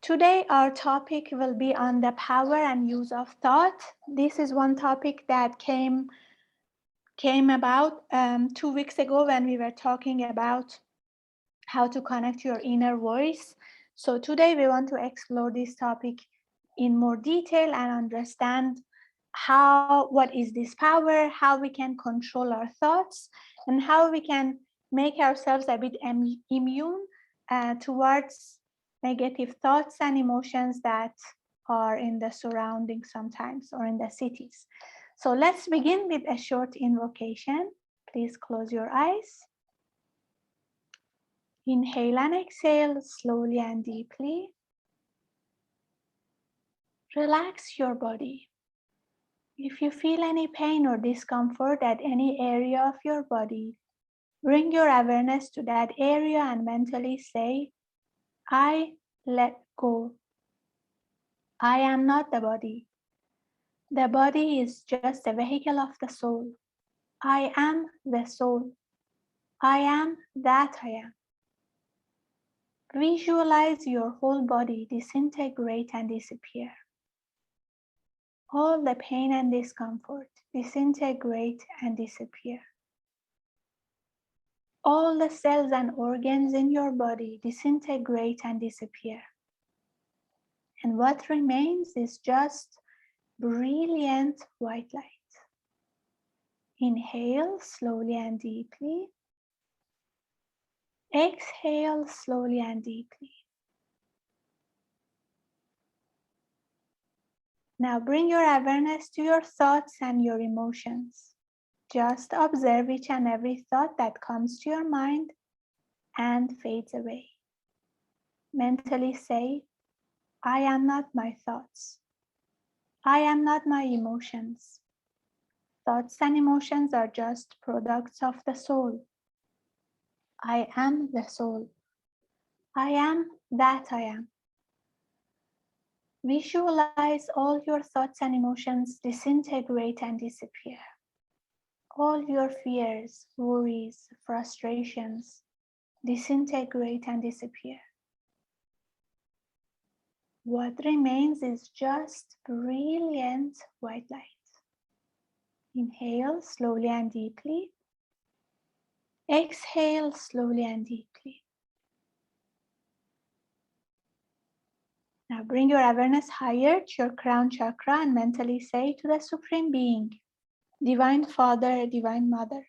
Today, our topic will be on the power and use of thought. This is one topic that came about 2 weeks ago when we were talking about how to connect your inner voice. So today we want to explore this topic in more detail and understand what is this power, how we can control our thoughts, and how we can make ourselves a bit immune towards negative thoughts and emotions that are in the surroundings sometimes or in the cities. So let's begin with a short invocation. Please close your eyes. Inhale and exhale slowly and deeply. Relax your body. If you feel any pain or discomfort at any area of your body, bring your awareness to that area and mentally say, I let go. I am not the body. The body is just a vehicle of the soul. I am the soul. I am that I am. Visualize your whole body disintegrate and disappear. All the pain and discomfort disintegrate and disappear. All the cells and organs in your body disintegrate and disappear. And what remains is just brilliant white light. Inhale slowly and deeply. Exhale slowly and deeply. Now bring your awareness to your thoughts and your emotions. Just observe each and every thought that comes to your mind and fades away. Mentally say, I am not my thoughts. I am not my emotions. Thoughts and emotions are just products of the soul. I am the soul. I am that I am. Visualize all your thoughts and emotions disintegrate and disappear. All your fears, worries, frustrations disintegrate and disappear. What remains is just brilliant white light. Inhale slowly and deeply. Exhale slowly and deeply. Now bring your awareness higher to your crown chakra and mentally say to the Supreme Being, Divine Father, Divine Mother,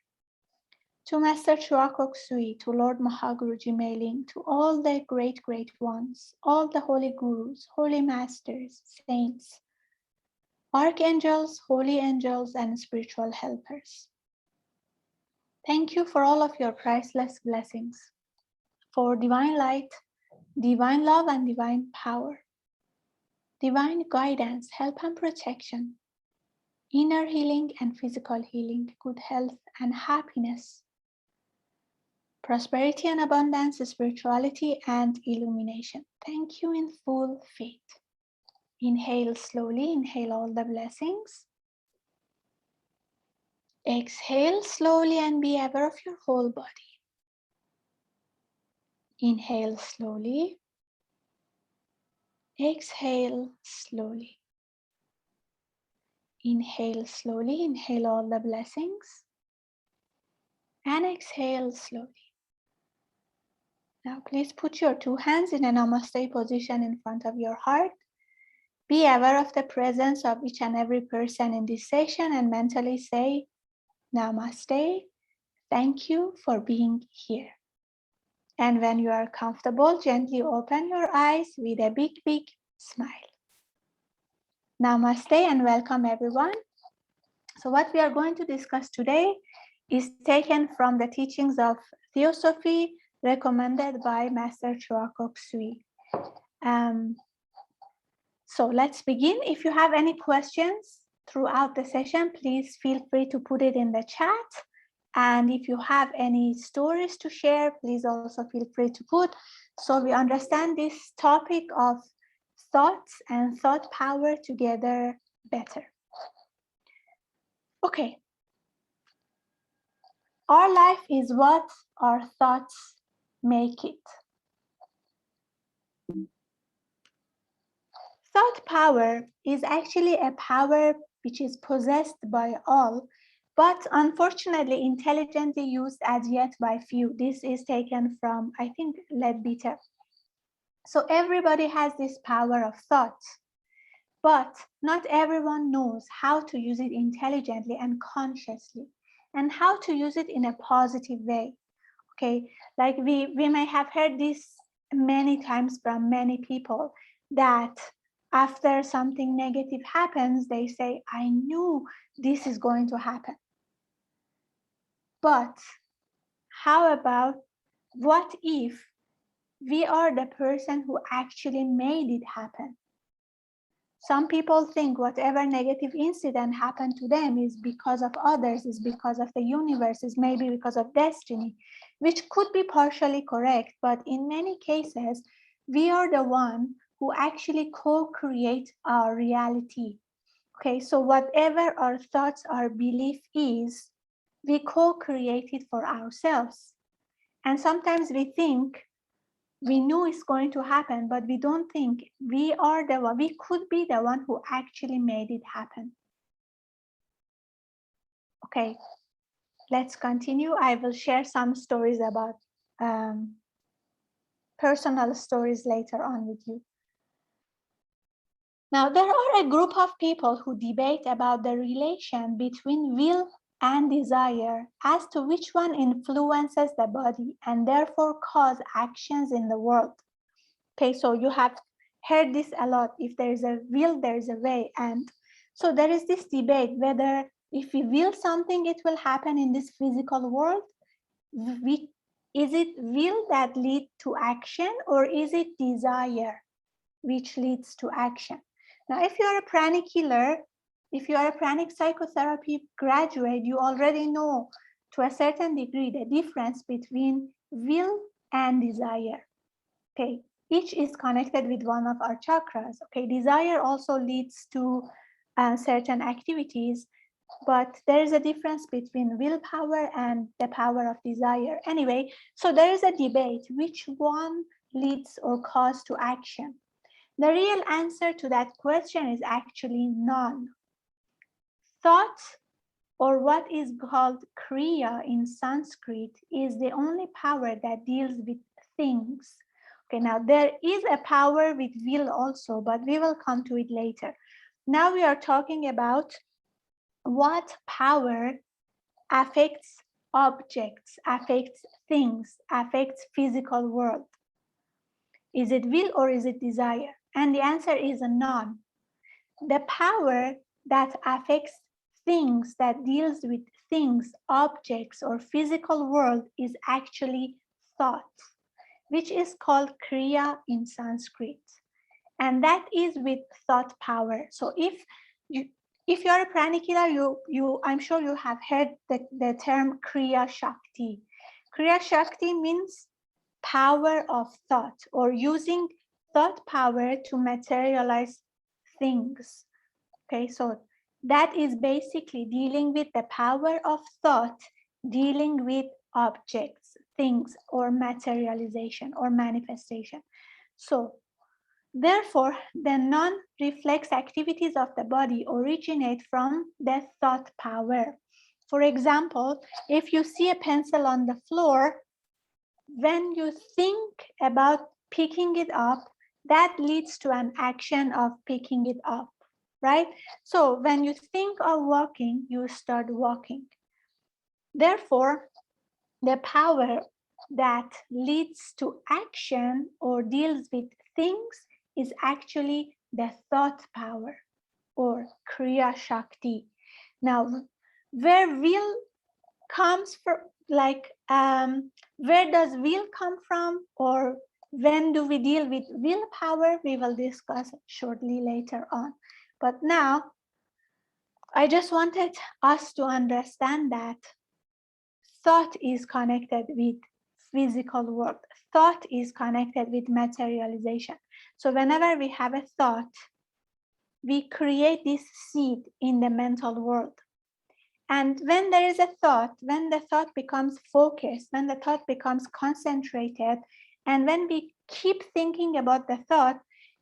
to Master Chua Kok Sui, to Lord Mahaguruji Mailing, to all the great ones, all the holy gurus, holy masters, saints, archangels, holy angels, and spiritual helpers. Thank you for all of your priceless blessings, for divine light, divine love, and divine power, divine guidance, help and protection, inner healing and physical healing, good health and happiness, prosperity and abundance, spirituality and illumination. Thank you in full faith. Inhale slowly, inhale all the blessings. Exhale slowly and be aware of your whole body. Inhale slowly. Exhale slowly. Inhale slowly, inhale all the blessings. And exhale slowly. Now please put your two hands in a namaste position in front of your heart. Be aware of the presence of each and every person in this session and mentally say, Namaste, thank you for being here. And when you are comfortable, gently open your eyes with a big smile. Namaste and welcome everyone. So what we are going to discuss today is taken from the teachings of Theosophy recommended by Master Chua Kok Sui. So let's begin. If you have any questions throughout the session, please feel free to put it in the chat. And if you have any stories to share, please also feel free to put, so we understand this topic of thoughts and thought power together better. Okay. Our life is what our thoughts make it. power is actually a power which is possessed by all, but unfortunately intelligently used as yet by few. This is taken from, I think, Leadbeater. So everybody has this power of thought, but not everyone knows how to use it intelligently and consciously, and how to use it in a positive way. Okay, like we may have heard this many times from many people, that after something negative happens, they say, I knew this is going to happen. But how about, what if we are the person who actually made it happen? Some people think whatever negative incident happened to them is because of others, is because of the universe, is maybe because of destiny, which could be partially correct, but in many cases, we are the one who actually co-create our reality. Okay, so whatever our thoughts, our belief is, we co-create it for ourselves. And sometimes we think we knew it's going to happen, but we don't think we are the one, we could be the one who actually made it happen. Okay, let's continue. I will share some stories about personal stories later on with you. Now, there are a group of people who debate about the relation between will and desire as to which one influences the body and therefore cause actions in the world. Okay, so you have heard this a lot. If there is a will, there is a way. And so there is this debate whether if we will something, it will happen in this physical world. Is it will that lead to action, or is it desire which leads to action? Now, if you are a pranic healer, if you are a pranic psychotherapy graduate, you already know to a certain degree the difference between will and desire. Okay, each is connected with one of our chakras. Okay, desire also leads to certain activities, but there is a difference between willpower and the power of desire. Anyway, so there is a debate which one leads or causes to action. The real answer to that question is actually none. Thought, or what is called kriya in Sanskrit, is the only power that deals with things. Okay, now there is a power with will also, but we will come to it later. Now we are talking about what power affects objects, affects things, affects physical world. Is it will or is it desire? And the answer is none. The power that affects things, that deals with things, objects, or physical world is actually thought, which is called kriya in Sanskrit. And that is with thought power. So if you're a pranic healer, I'm sure you have heard the term kriya shakti. Kriya shakti means power of thought, or using thought power to materialize things. Okay, so that is basically dealing with the power of thought, dealing with objects, things, or materialization or manifestation. So therefore, the non-reflex activities of the body originate from the thought power. For example, if you see a pencil on the floor, when you think about picking it up, that leads to an action of picking it up, right? So when you think of walking, you start walking. Therefore, the power that leads to action or deals with things is actually the thought power, or kriya shakti. Now, where will comes from, like where does will come from, or when do we deal with willpower, we will discuss shortly later on. But now I just wanted us to understand that thought is connected with physical world. Thought is connected with materialization. So whenever we have a thought, we create this seed in the mental world. And when there is a thought, when the thought becomes focused, when the thought becomes concentrated, and when we keep thinking about the thought,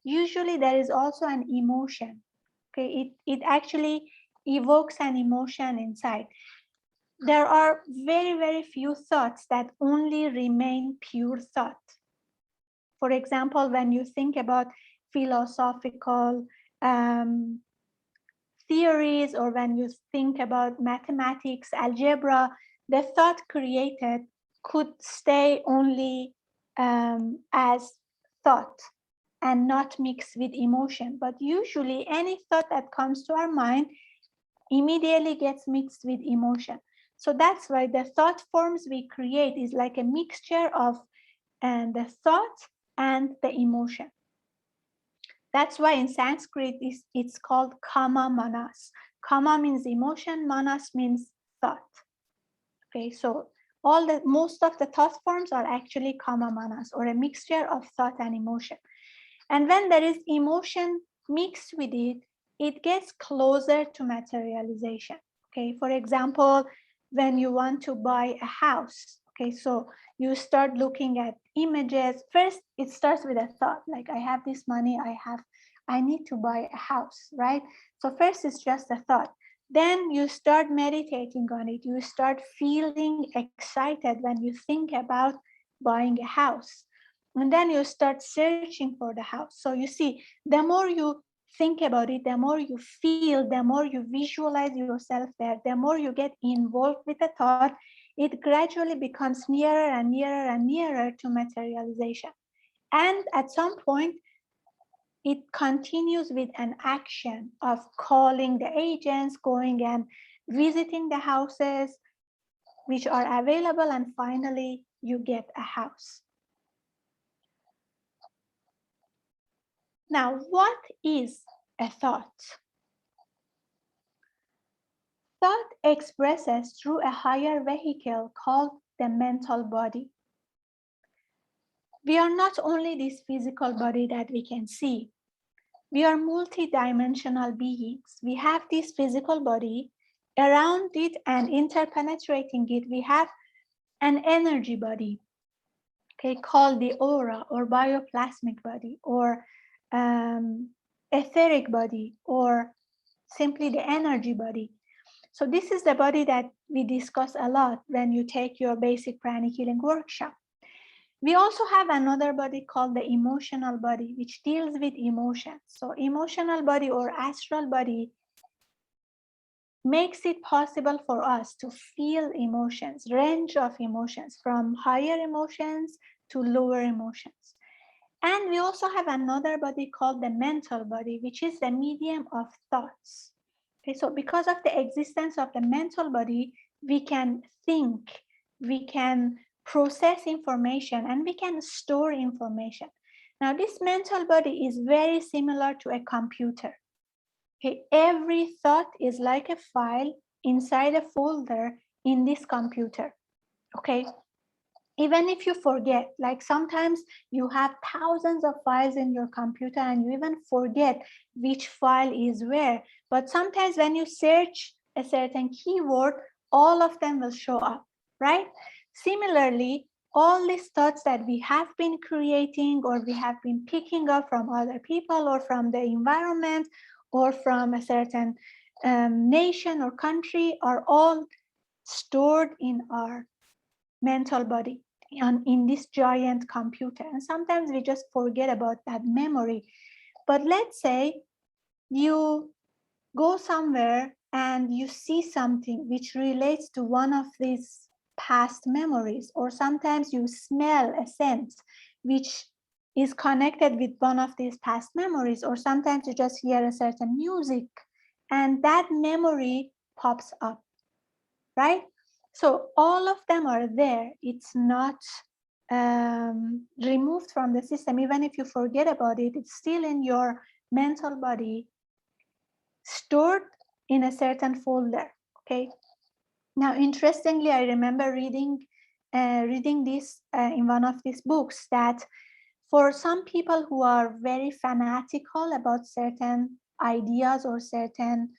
usually there is also an emotion. Okay, it actually evokes an emotion inside. There are very, very few thoughts that only remain pure thought. For example, when you think about philosophical theories, or when you think about mathematics, algebra, the thought created could stay only as thought and not mixed with emotion. But usually any thought that comes to our mind immediately gets mixed with emotion. So that's why the thought forms we create is like a mixture of the thought and the emotion. That's why in Sanskrit it's called kama manas. Kama means emotion, manas means thought. Okay, so most of the thought forms are actually kama manas, or a mixture of thought and emotion. And when there is emotion mixed with it, it gets closer to materialization. Okay, for example, when you want to buy a house, okay, so you start looking at images. First, it starts with a thought, like I have this money, I need to buy a house, right? So first it's just a thought. Then you start meditating on it. You start feeling excited when you think about buying a house. And then you start searching for the house. So you see, the more you think about it, the more you feel, the more you visualize yourself there, the more you get involved with the thought, it gradually becomes nearer and nearer and nearer to materialization. And at some point, it continues with an action of calling the agents, going and visiting the houses which are available, and finally you get a house. Now, what is a thought? Thought expresses through a higher vehicle called the mental body. We are not only this physical body that we can see. We are multi-dimensional beings. We have this physical body. Around it and interpenetrating it, we have an energy body, okay, called the aura or bioplasmic body, or etheric body, or simply the energy body. So this is the body that we discuss a lot when you take your basic pranic healing workshop. We also have another body called the emotional body, which deals with emotions. So emotional body or astral body makes it possible for us to feel emotions, range of emotions, from higher emotions to lower emotions. And we also have another body called the mental body, which is the medium of thoughts. Okay, so because of the existence of the mental body, we can think, we can process information, and we can store information. Now, this mental body is very similar to a computer. Okay, every thought is like a file inside a folder in this computer. Okay, even if you forget, like sometimes you have thousands of files in your computer and you even forget which file is where, but sometimes when you search a certain keyword, all of them will show up, right? Similarly, all these thoughts that we have been creating or we have been picking up from other people or from the environment or from a certain nation or country are all stored in our mental body in this giant computer. And sometimes we just forget about that memory. But let's say you go somewhere and you see something which relates to one of these past memories, or sometimes you smell a scent which is connected with one of these past memories, or sometimes you just hear a certain music and that memory pops up, right? So all of them are there. It's not removed from the system. Even if you forget about it, it's still in your mental body, stored in a certain folder, okay? Now, interestingly, I remember reading this in one of these books, that for some people who are very fanatical about certain ideas or certain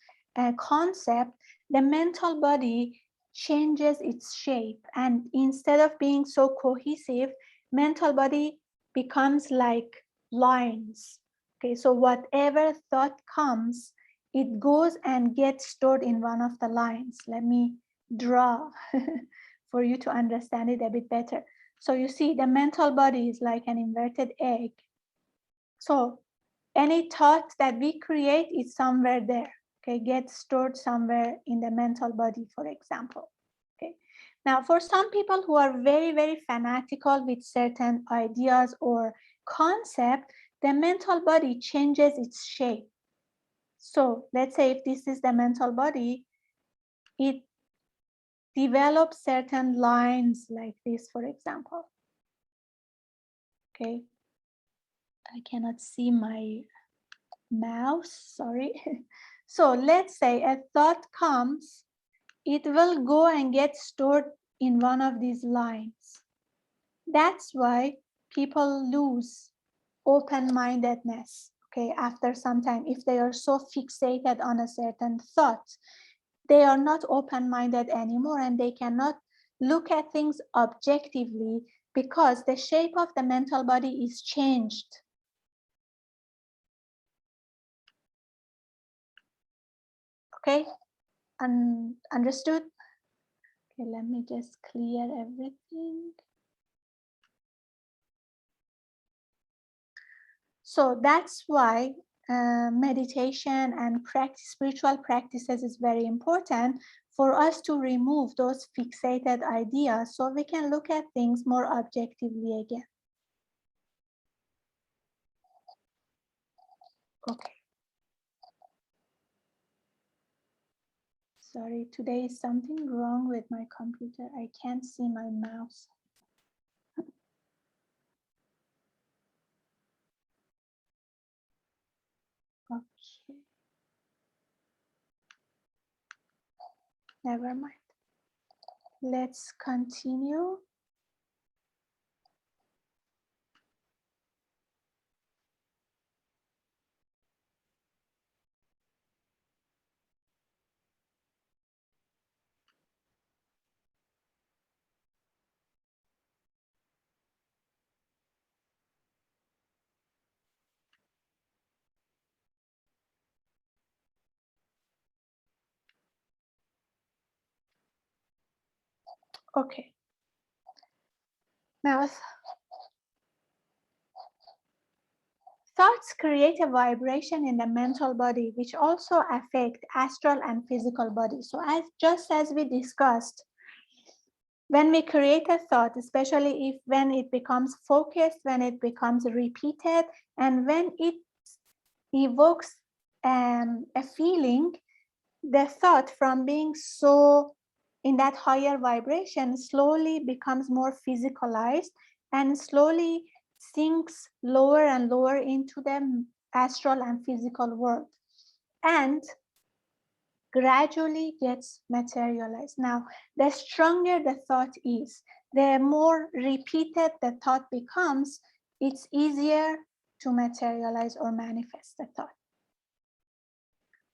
concept, the mental body changes its shape, and instead of being so cohesive, mental body becomes like lines, Okay, so whatever thought comes, it goes and gets stored in one of the lines. Let me draw for you to understand it a bit better. So you see the mental body is like an inverted egg. So any thought that we create is somewhere there, okay, gets stored somewhere in the mental body, for example. Okay. Now, for some people who are very, very fanatical with certain ideas or concept, the mental body changes its shape. So let's say if this is the mental body, it develops certain lines like this, for example. Okay. I cannot see my mouse, sorry. So let's say a thought comes, it will go and get stored in one of these lines. That's why people lose open-mindedness, okay, after some time. If they are so fixated on a certain thought, they are not open-minded anymore and they cannot look at things objectively because the shape of the mental body is changed. Okay, understood? Okay, let me just clear everything. So that's why meditation and spiritual practices is very important for us to remove those fixated ideas so we can look at things more objectively again. Okay. Sorry, today is something wrong with my computer. I can't see my mouse. Okay. Never mind. Let's continue. Okay. Now, thoughts create a vibration in the mental body, which also affect astral and physical body. So just as we discussed, when we create a thought, especially when it becomes focused, when it becomes repeated, and when it evokes a feeling, the thought from being so in that higher vibration slowly becomes more physicalized and slowly sinks lower and lower into the astral and physical world and gradually gets materialized. Now, the stronger the thought is, the more repeated the thought becomes, it's easier to materialize or manifest the thought.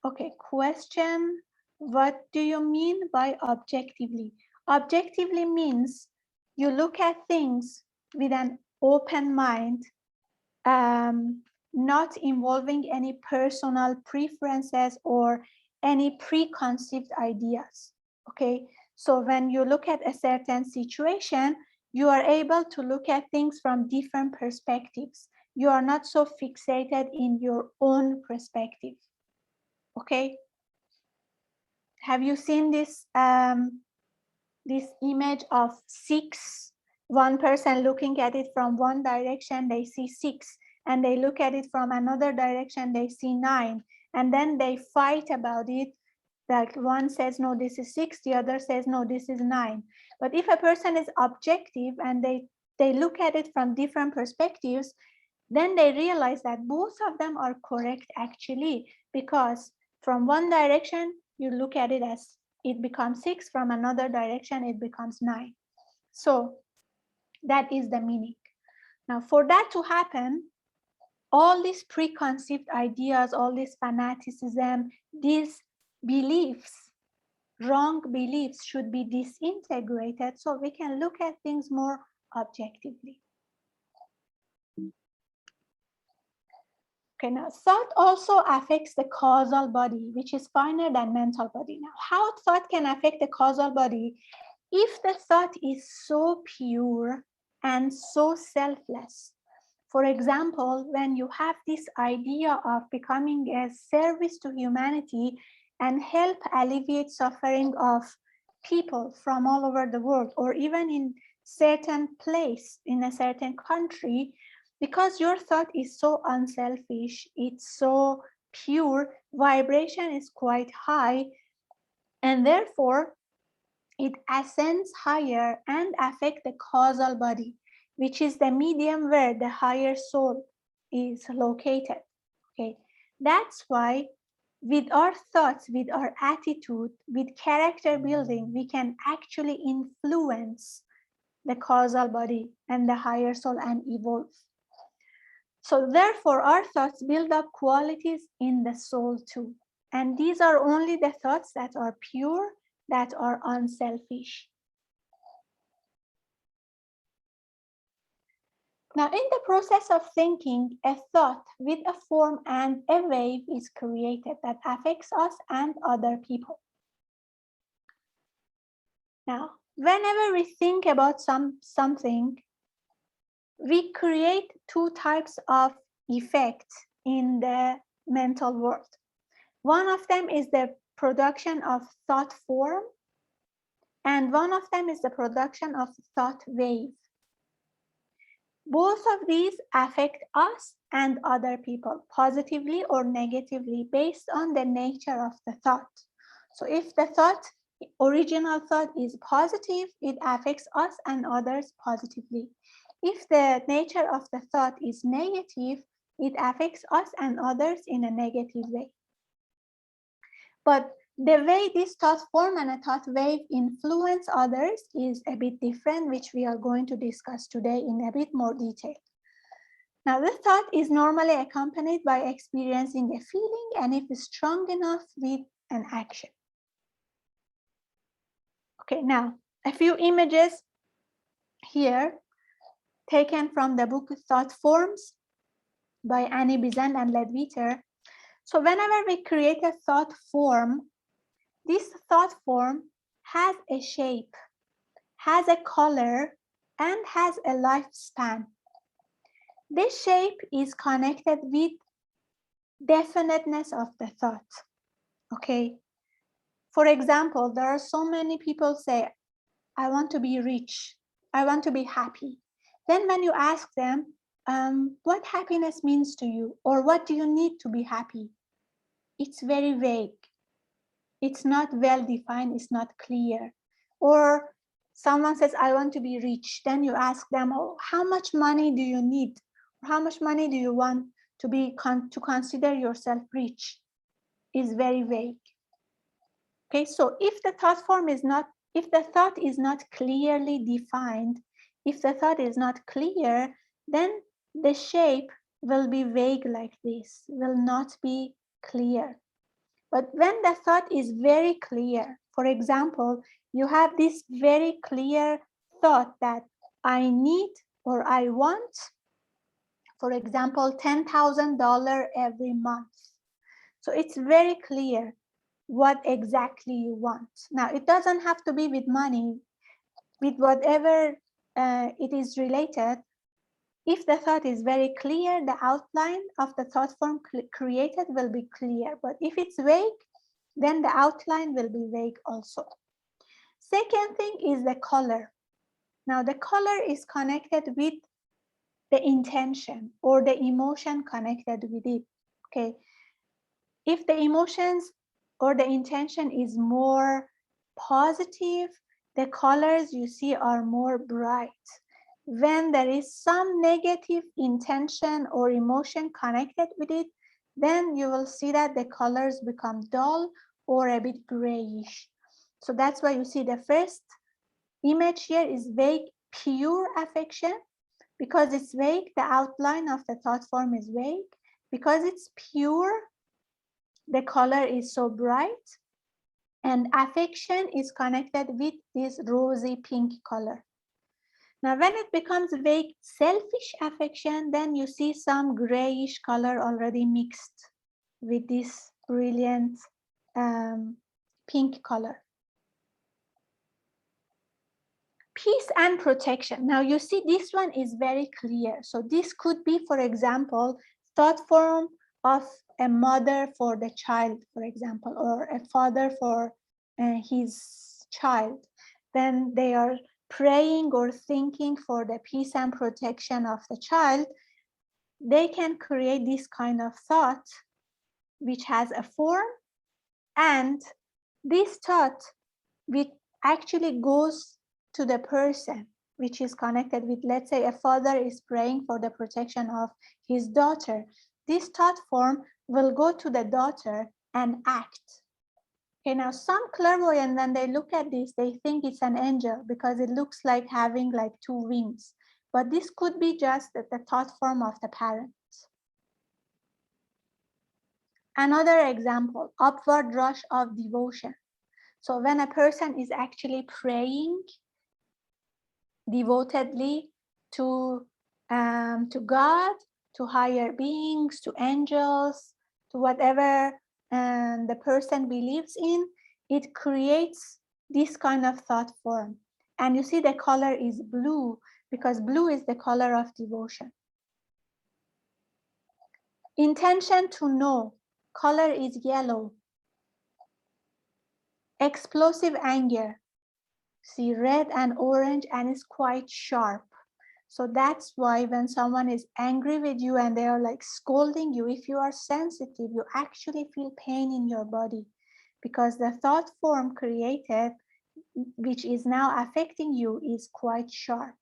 Okay, question, what do you mean by objectively? Objectively means you look at things with an open mind, not involving any personal preferences or any preconceived ideas, okay? So when you look at a certain situation, you are able to look at things from different perspectives. You are not so fixated in your own perspective. Okay, have you seen this this image of 6? One person looking at it from one direction, they see 6, and they look at it from another direction, they see 9, and then they fight about it. Like one says, no, this is 6, the other says, no, this is 9. But if a person is objective and they look at it from different perspectives, then they realize that both of them are correct actually, because from one direction, you look at it as it becomes 6, from another direction, it becomes 9. So that is the meaning. Now, for that to happen, all these preconceived ideas, all this fanaticism, these beliefs, wrong beliefs should be disintegrated so we can look at things more objectively. Okay, now thought also affects the causal body, which is finer than mental body. Now, how thought can affect the causal body? If the thought is so pure and so selfless. For example, when you have this idea of becoming a service to humanity and help alleviate suffering of people from all over the world, or even in certain place, in a certain country, because your thought is so unselfish, it's so pure, vibration is quite high, and therefore it ascends higher and affects the causal body, which is the medium where the higher soul is located. Okay, that's why with our thoughts, with our attitude, with character building, we can actually influence the causal body and the higher soul and evolve. So therefore, our thoughts build up qualities in the soul too. And these are only the thoughts that are pure, that are unselfish. Now, in the process of thinking, a thought with a form and a wave is created that affects us and other people. Now, whenever we think about something, we create two types of effects in the mental world. One of them is the production of thought form, and one of them is the production of thought wave. Both of these affect us and other people, positively or negatively, based on the nature of the thought. So if the original thought is positive, it affects us and others positively. If the nature of the thought is negative, it affects us and others in a negative way. But the way this thought form and a thought wave influence others is a bit different, which we are going to discuss today in a bit more detail. Now, the thought is normally accompanied by experiencing a feeling, and if strong enough, with an action. Okay, now a few images here taken from the book Thought Forms by Annie Besant and Leadbeater. So whenever we create a thought form, this thought form has a shape, has a color, and has a lifespan. This shape is connected with definiteness of the thought. Okay. For example, there are so many people say, I want to be rich, I want to be happy. Then when you ask them, what happiness means to you, or what do you need to be happy? It's very vague. It's not well defined, it's not clear. Or someone says, I want to be rich. Then you ask them, oh, how much money do you need? How much money do you want to consider yourself rich? Is very vague. Okay, so if the thought form is not, if the thought is not clearly defined, if the thought is not clear, then the shape will be vague like this, will not be clear. But when the thought is very clear, for example, you have this very clear thought that I need or I want, for example, $10,000 every month. So it's very clear what exactly you want. Now, it doesn't have to be with money, with whatever it is related. If the thought is very clear, the outline of the thought form created will be clear. But if it's vague, then the outline will be vague also. Second thing is the color. Now, the color is connected with the intention or the emotion connected with it. Okay. If the emotions or the intention is more positive, the colors you see are more bright. When there is some negative intention or emotion connected with it, then you will see that the colors become dull or a bit grayish. So that's why you see the first image here is vague, pure affection. Because it's vague, the outline of the thought form is vague. Because it's pure, the color is so bright, and affection is connected with this rosy pink color. Now, when it becomes vague, selfish affection, then you see some grayish color already mixed with this brilliant pink color. Peace and protection. Now, you see this one is very clear. So this could be, for example, thought form of a mother for the child, for example, or a father for his child. Then they are praying or thinking for the peace and protection of the child. They can create this kind of thought, which has a form, and this thought which actually goes to the person, which is connected with, let's say, a father is praying for the protection of his daughter. This thought form will go to the daughter and act. Okay, now some clairvoyant, when they look at this, they think it's an angel because it looks like having like two wings. But this could be just the thought form of the parent. Another example, upward rush of devotion. So when a person is actually praying devotedly to God, to higher beings, to angels, to whatever the person believes in, it creates this kind of thought form. And you see the color is blue because blue is the color of devotion. Intention to know, color is yellow. Explosive anger, see red and orange, and it's quite sharp. So that's why when someone is angry with you and they are like scolding you, if you are sensitive, you actually feel pain in your body because the thought form created, which is now affecting you, is quite sharp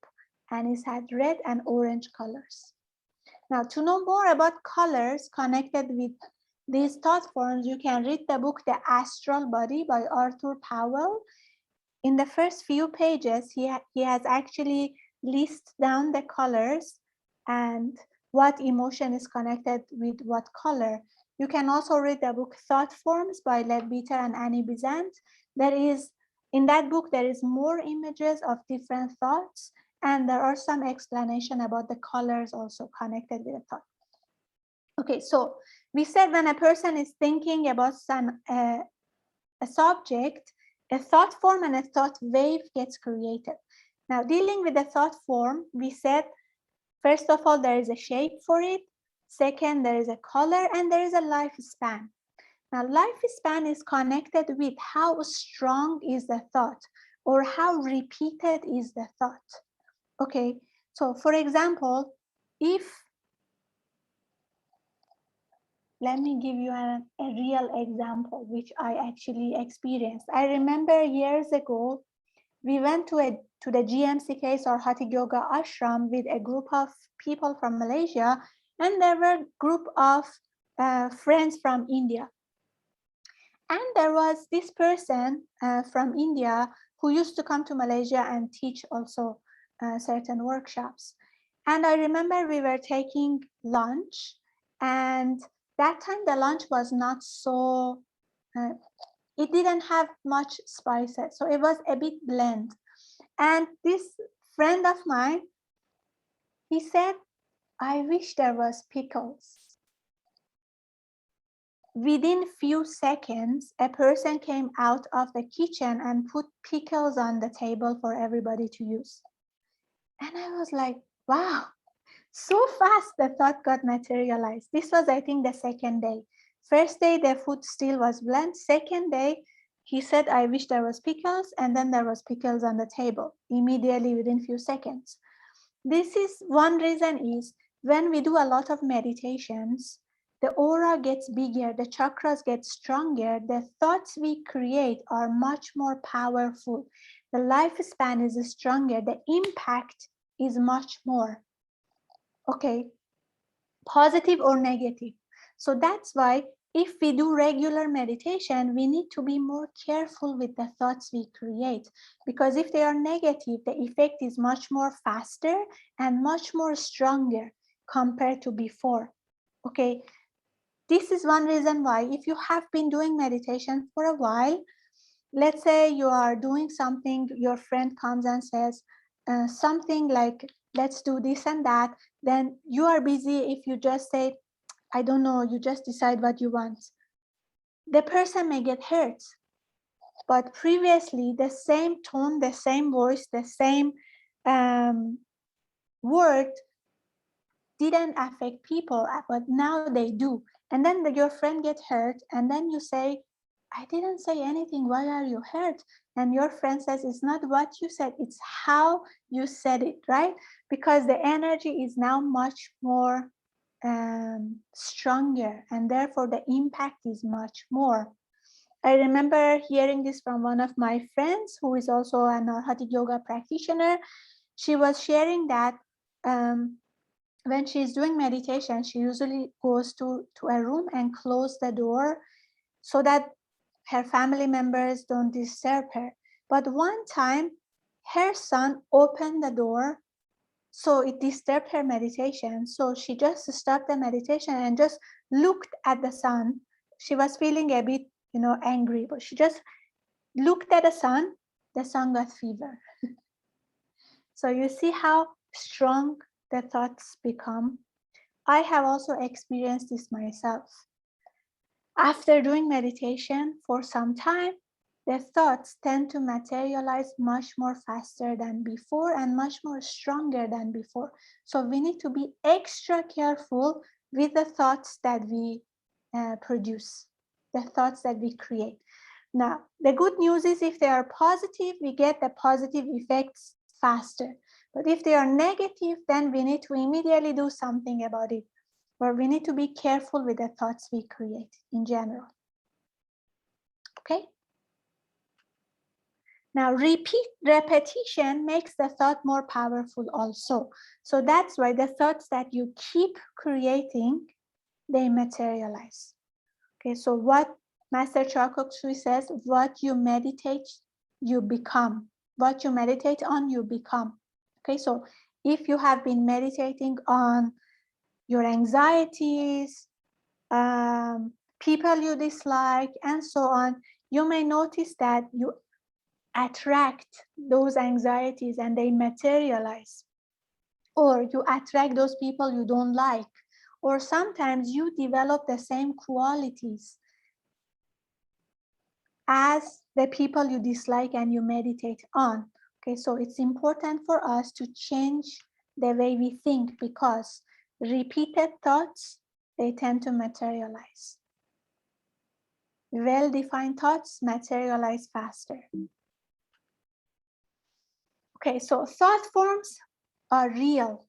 and it had red and orange colors. Now, to know more about colors connected with these thought forms, you can read the book The Astral Body by Arthur Powell. In the first few pages, he has actually listed down the colors and what emotion is connected with what color. You can also read the book Thought Forms by Leadbeater and Annie Besant. In that book, there is more images of different thoughts, and there are some explanation about the colors also connected with the thought. Okay, so we said when a person is thinking about a subject, a thought form and a thought wave gets created. Now, dealing with the thought form, we said, first of all, there is a shape for it. Second, there is a color, and there is a lifespan. Now, lifespan is connected with how strong is the thought or how repeated is the thought. Okay, so for example, let me give you a real example, which I actually experienced. I remember years ago, we went to the GMCK's or Hatha Yoga Ashram with a group of people from Malaysia, and there were a group of friends from India. And there was this person from India who used to come to Malaysia and teach also certain workshops. And I remember we were taking lunch, and that time the lunch was not so, it didn't have much spices, so it was a bit bland. And this friend of mine, he said, I wish there was pickles. Within few seconds, a person came out of the kitchen and put pickles on the table for everybody to use. And I was like, wow, so fast the thought got materialized. This was, I think, the second day. First day, the food still was bland. Second day, he said, I wish there was pickles. And then there was pickles on the table immediately within few seconds. This is one reason is when we do a lot of meditations, the aura gets bigger, the chakras get stronger, the thoughts we create are much more powerful. The lifespan is stronger, the impact is much more. Okay, positive or negative. So that's why if we do regular meditation, we need to be more careful with the thoughts we create, because if they are negative, the effect is much more faster and much more stronger compared to before. Okay, this is one reason why if you have been doing meditation for a while, let's say you are doing something, your friend comes and says, something like, let's do this and that, then you are busy. If you just say, I don't know, you just decide what you want, the person may get hurt. But previously, the same tone, the same voice, the same word didn't affect people, but now they do. And then your friend gets hurt, and then you say, I didn't say anything, why are you hurt? And your friend says, it's not what you said, it's how you said it, right? Because the energy is now much more stronger, and therefore the impact is much more. I remember hearing this from one of my friends who is also a Hatha yoga practitioner. She was sharing that when she's doing meditation, she usually goes to a room and close the door so that her family members don't disturb her. But one time, her son opened the door, so it disturbed her meditation. So she just stopped the meditation and just looked at the sun. She was feeling a bit, angry, but she just looked at the sun got fever. So you see how strong the thoughts become. I have also experienced this myself. After doing meditation for some time, the thoughts tend to materialize much more faster than before and much more stronger than before. So we need to be extra careful with the thoughts that we produce, the thoughts that we create. Now, the good news is if they are positive, we get the positive effects faster. But if they are negative, then we need to immediately do something about it. Or we need to be careful with the thoughts we create in general. Okay? Now, repetition makes the thought more powerful also. So that's why the thoughts that you keep creating, they materialize. Okay, so what Master Choa Sui says, what you meditate, you become. What you meditate on, you become. Okay, so if you have been meditating on your anxieties, people you dislike, and so on, you may notice that you attract those anxieties and they materialize. Or you attract those people you don't like. Or sometimes you develop the same qualities as the people you dislike and you meditate on. Okay, so it's important for us to change the way we think, because repeated thoughts, they tend to materialize. Well-defined thoughts materialize faster. Okay, so thought forms are real.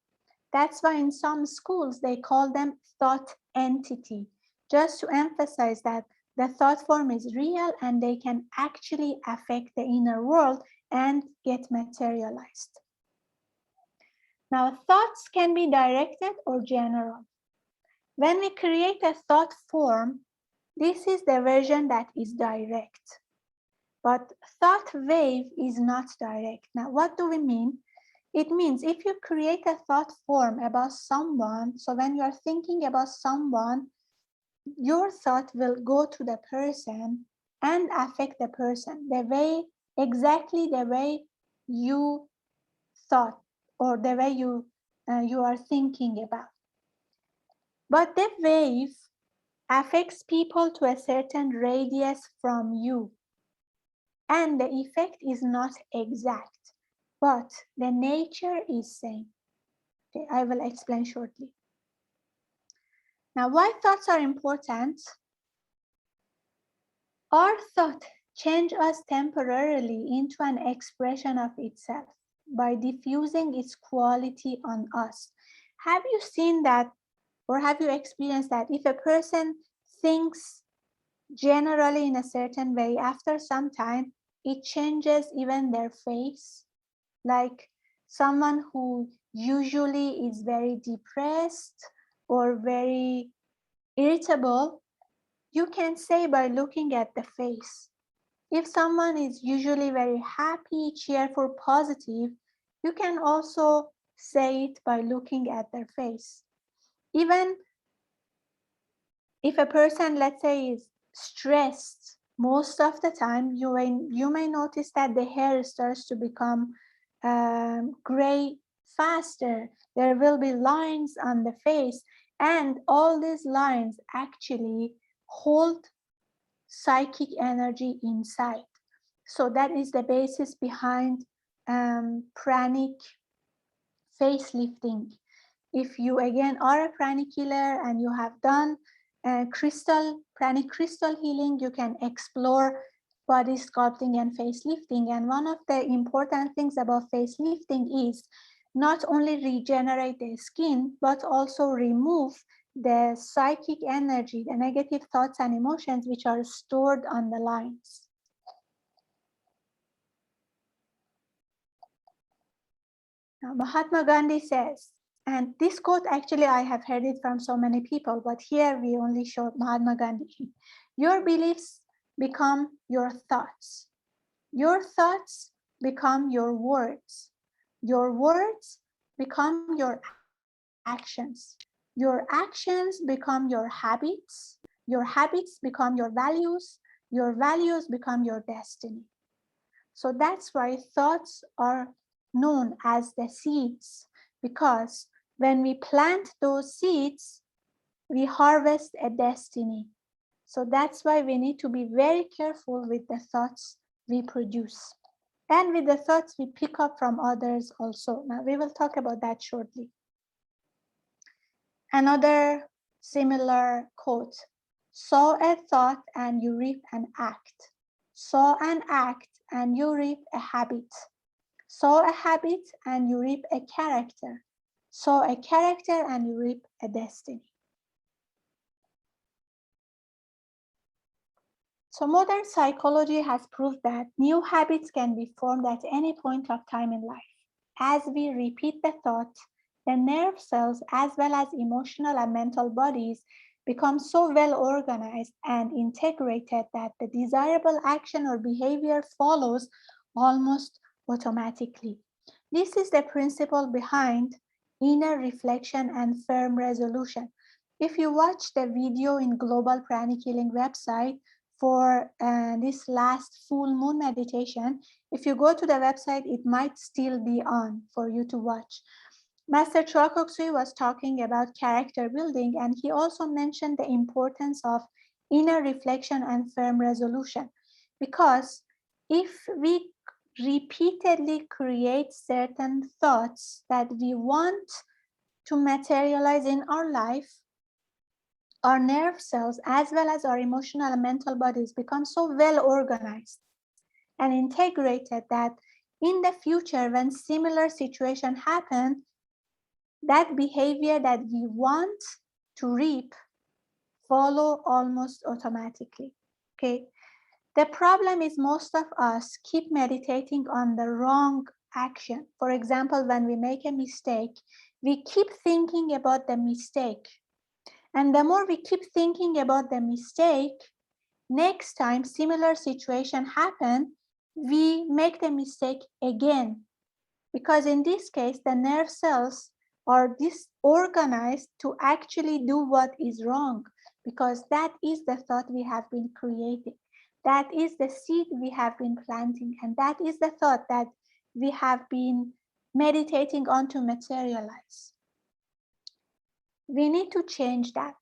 That's why in some schools they call them thought entity, just to emphasize that the thought form is real and they can actually affect the inner world and get materialized. Now, thoughts can be directed or general. When we create a thought form, this is the version that is direct. But thought wave is not direct. Now, what do we mean? It means if you create a thought form about someone, so when you are thinking about someone, your thought will go to the person and affect the person exactly the way you thought or the way you are thinking about. But the wave affects people to a certain radius from you, and the effect is not exact, but the nature is same. Okay, I will explain shortly. Now, why thoughts are important? Our thought changes us temporarily into an expression of itself by diffusing its quality on us. Have you seen that, or have you experienced that if a person thinks generally in a certain way, after some time, it changes even their face? Like someone who usually is very depressed or very irritable, you can say by looking at the face. If someone is usually very happy, cheerful, positive, you can also say it by looking at their face. Even if a person, let's say, is stressed, most of the time you may notice that the hair starts to become gray faster. There will be lines on the face, and all these lines actually hold psychic energy inside. So that is the basis behind pranic facelifting. If you again are a pranic healer and you have done pranic crystal healing, you can explore body sculpting and facelifting. And one of the important things about facelifting is not only regenerate the skin, but also remove the psychic energy, the negative thoughts and emotions which are stored on the lines. Now, Mahatma Gandhi says, and this quote actually I have heard it from so many people, but here we only showed Mahatma Gandhi. Your beliefs become your thoughts. Your thoughts become your words. Your words become your actions. Your actions become your habits. Your habits become your values. Your values become your destiny. So that's why thoughts are known as the seeds, because when we plant those seeds, we harvest a destiny. So that's why we need to be very careful with the thoughts we produce and with the thoughts we pick up from others also. Now we will talk about that shortly. Another similar quote: sow a thought and you reap an act. Sow an act and you reap a habit. Sow a habit and you reap a character. Sow a character and you reap a destiny. So modern psychology has proved that new habits can be formed at any point of time in life. As we repeat the thought, the nerve cells as well as emotional and mental bodies become so well organized and integrated that the desirable action or behavior follows almost automatically. This is the principle behind inner reflection and firm resolution. If you watch the video in Global Pranic Healing website for this last full moon meditation, if you go to the website, it might still be on for you to watch. Master Choa Sui was talking about character building, and he also mentioned the importance of inner reflection and firm resolution. Because if we repeatedly create certain thoughts that we want to materialize in our life, our nerve cells as well as our emotional and mental bodies become so well organized and integrated that in the future, when similar situation happen, that behavior that we want to reap follow almost automatically. Okay. The problem is most of us keep meditating on the wrong action. For example, when we make a mistake, we keep thinking about the mistake. And the more we keep thinking about the mistake, next time similar situation happen, we make the mistake again. Because in this case, the nerve cells are disorganized to actually do what is wrong, because that is the thought we have been creating. That is the seed we have been planting, and that is the thought that we have been meditating on to materialize. We need to change that.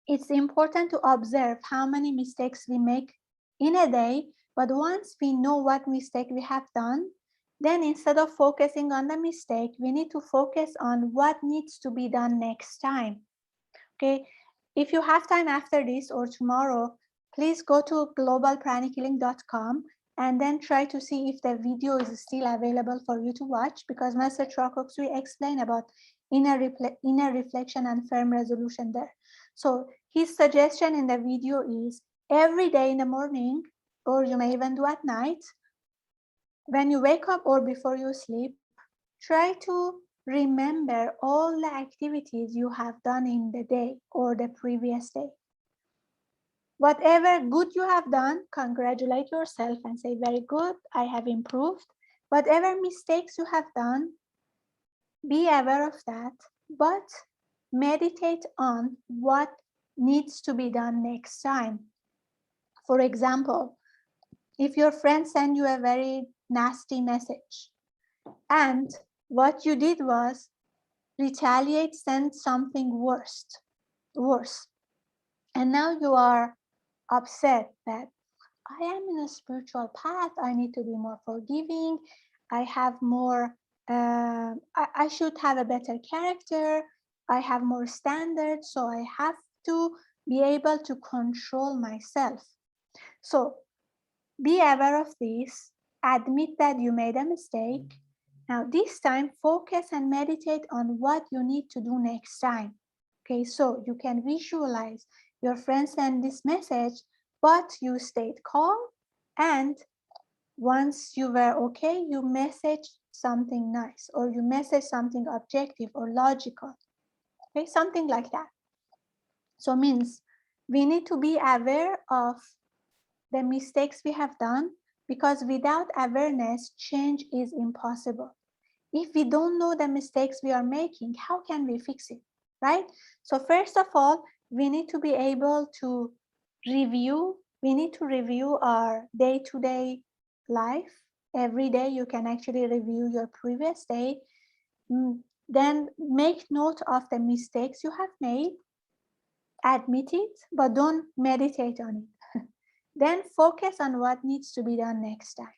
It's important to observe how many mistakes we make in a day, but once we know what mistake we have done, then instead of focusing on the mistake, we need to focus on what needs to be done next time. Okay, if you have time after this or tomorrow, please go to globalpranichealing.com and then try to see if the video is still available for you to watch, because Master Choa Sui explained about inner reflection and firm resolution there. So his suggestion in the video is every day in the morning, or you may even do at night, when you wake up or before you sleep, try to remember all the activities you have done in the day or the previous day. Whatever good you have done, congratulate yourself and say, very good, I have improved. Whatever mistakes you have done, be aware of that, but meditate on what needs to be done next time. For example, if your friend sends you a very nasty message, And what you did was retaliate, send something worse. And now you are upset that I am in a spiritual path. I need to be more forgiving. I have more, I should have a better character. I have more standards, so I have to be able to control myself. So be aware of this, admit that you made a mistake. Now, this time, focus and meditate on what you need to do next time. Okay, so you can visualize your friend send this message, but you stayed calm, and once you were okay, you message something nice, or you message something objective or logical. Okay, something like that. So means we need to be aware of the mistakes we have done, because without awareness, change is impossible. If we don't know the mistakes we are making, how can we fix it, right? So first of all, we need to be able to review. We need to review our day-to-day life. Every day you can actually review your previous day. Then make note of the mistakes you have made, admit it, but don't meditate on it. Then focus on what needs to be done next time.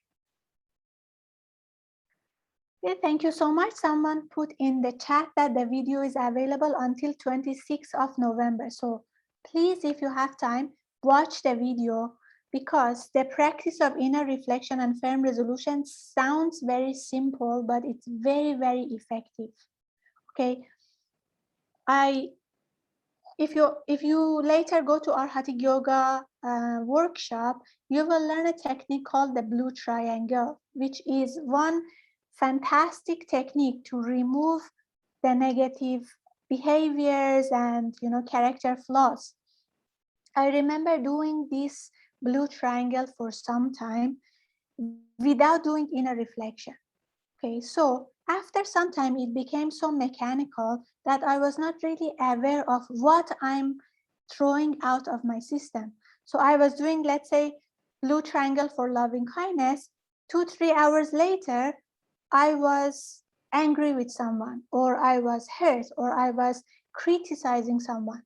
Okay, thank you so much. Someone put in the chat that the video is available until 26th of November. So please, if you have time, watch the video, because the practice of inner reflection and firm resolution sounds very simple, but it's very, very effective. Okay. If you later go to our Hatha Yoga workshop, you will learn a technique called the blue triangle, which is one fantastic technique to remove the negative behaviors and character flaws. I remember doing this blue triangle for some time without doing inner reflection. Okay, so after some time, it became so mechanical that I was not really aware of what I'm throwing out of my system. So I was doing, let's say, blue triangle for loving kindness. 2-3 hours later, I was angry with someone, or I was hurt, or I was criticizing someone.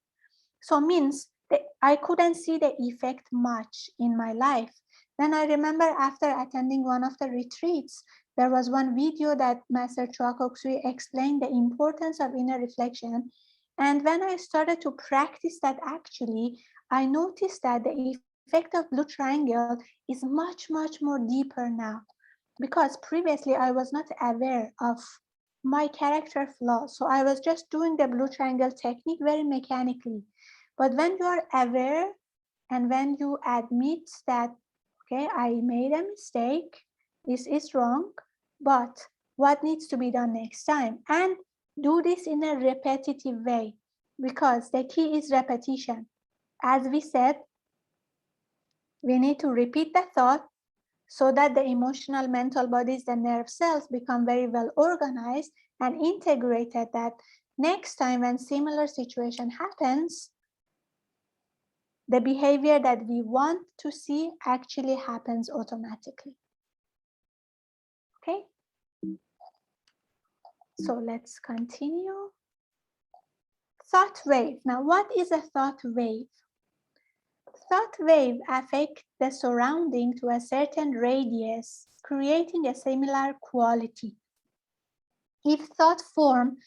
So means that I couldn't see the effect much in my life. Then I remember after attending one of the retreats, there was one video that Master Chua Kok Sui explained the importance of inner reflection. And when I started to practice that, actually, I noticed that the effect of blue triangle is much, much more deeper now. Because previously I was not aware of my character flaws. So I was just doing the blue triangle technique very mechanically. But when you are aware and when you admit that, okay, I made a mistake, this is wrong, but what needs to be done next time? And do this in a repetitive way, because the key is repetition. As we said, we need to repeat the thought so that the emotional, mental bodies, the nerve cells become very well organized and integrated, that next time when similar situation happens, the behavior that we want to see actually happens automatically. Okay? So let's continue. Thought wave. Now, what is a thought wave? Thought wave affect the surrounding to a certain radius, creating a similar quality. If thought form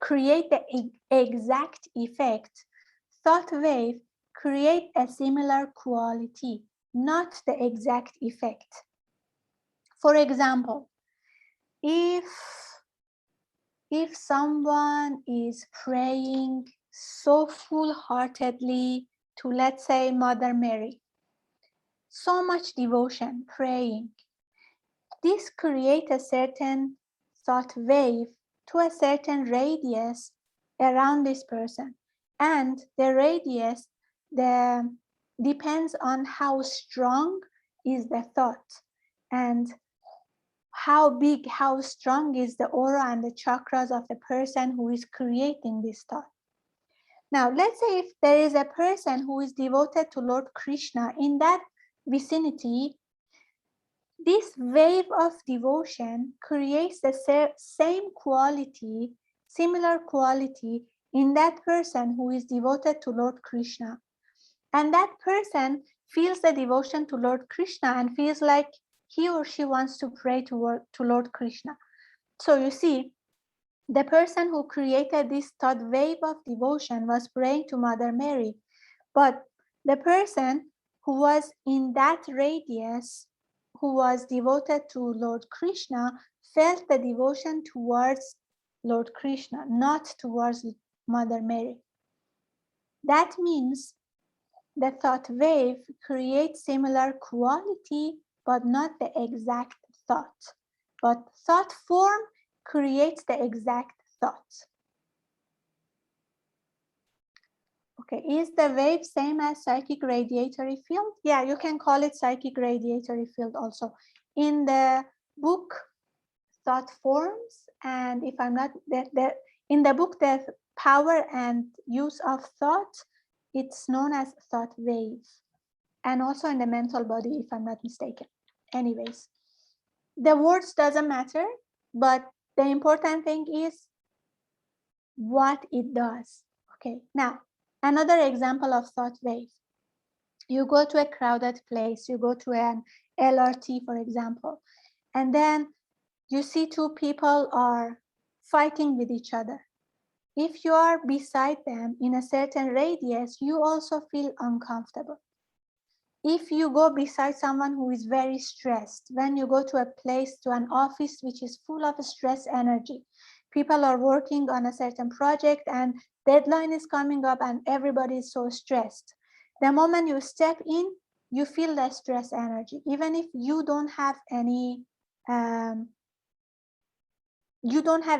create the exact effect, thought wave create a similar quality, not the exact effect. For example, if someone is praying so full-heartedly to, let's say, Mother Mary, so much devotion, praying, this creates a certain thought wave to a certain radius around this person. And the radius depends on how strong is the thought, and how big, how strong is the aura and the chakras of the person who is creating this thought. Now, let's say if there is a person who is devoted to Lord Krishna, in that vicinity, This wave of devotion creates the same quality, similar quality in that person who is devoted to Lord Krishna. And that person feels the devotion to Lord Krishna and feels like he or she wants to pray to Lord Krishna. So you see, the person who created this thought wave of devotion was praying to Mother Mary. But the person who was in that radius, who was devoted to Lord Krishna, felt the devotion towards Lord Krishna, not towards Mother Mary. That means the thought wave creates similar quality, but not the exact thought. But thought form creates the exact thought. Okay, is the wave same as psychic radiatory field? Yeah, you can call it psychic radiatory field also. In the book, Thought Forms, and if I'm not, in the book, the power and use of thought, it's known as thought wave. And also in the mental body, if I'm not mistaken. Anyways, the words doesn't matter, but the important thing is what it does. Okay, now, another example of thought wave. You go to a crowded place, you go to an LRT, for example, and then you see two people are fighting with each other. If you are beside them in a certain radius, you also feel uncomfortable. If you go beside someone who is very stressed, when you go to a place, to an office which is full of stress energy, people are working on a certain project and deadline is coming up and everybody is so stressed. The moment you step in, you feel the stress energy, even if you don't have any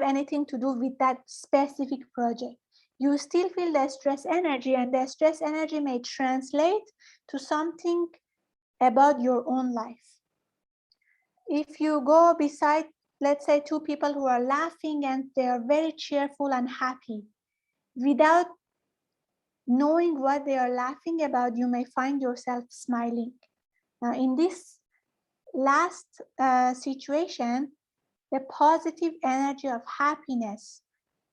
anything to do with that specific project. You still feel the stress energy, and the stress energy may translate to something about your own life. If you go beside, let's say, two people who are laughing and they are very cheerful and happy, without knowing what they are laughing about, you may find yourself smiling. Now, in this last situation, the positive energy of happiness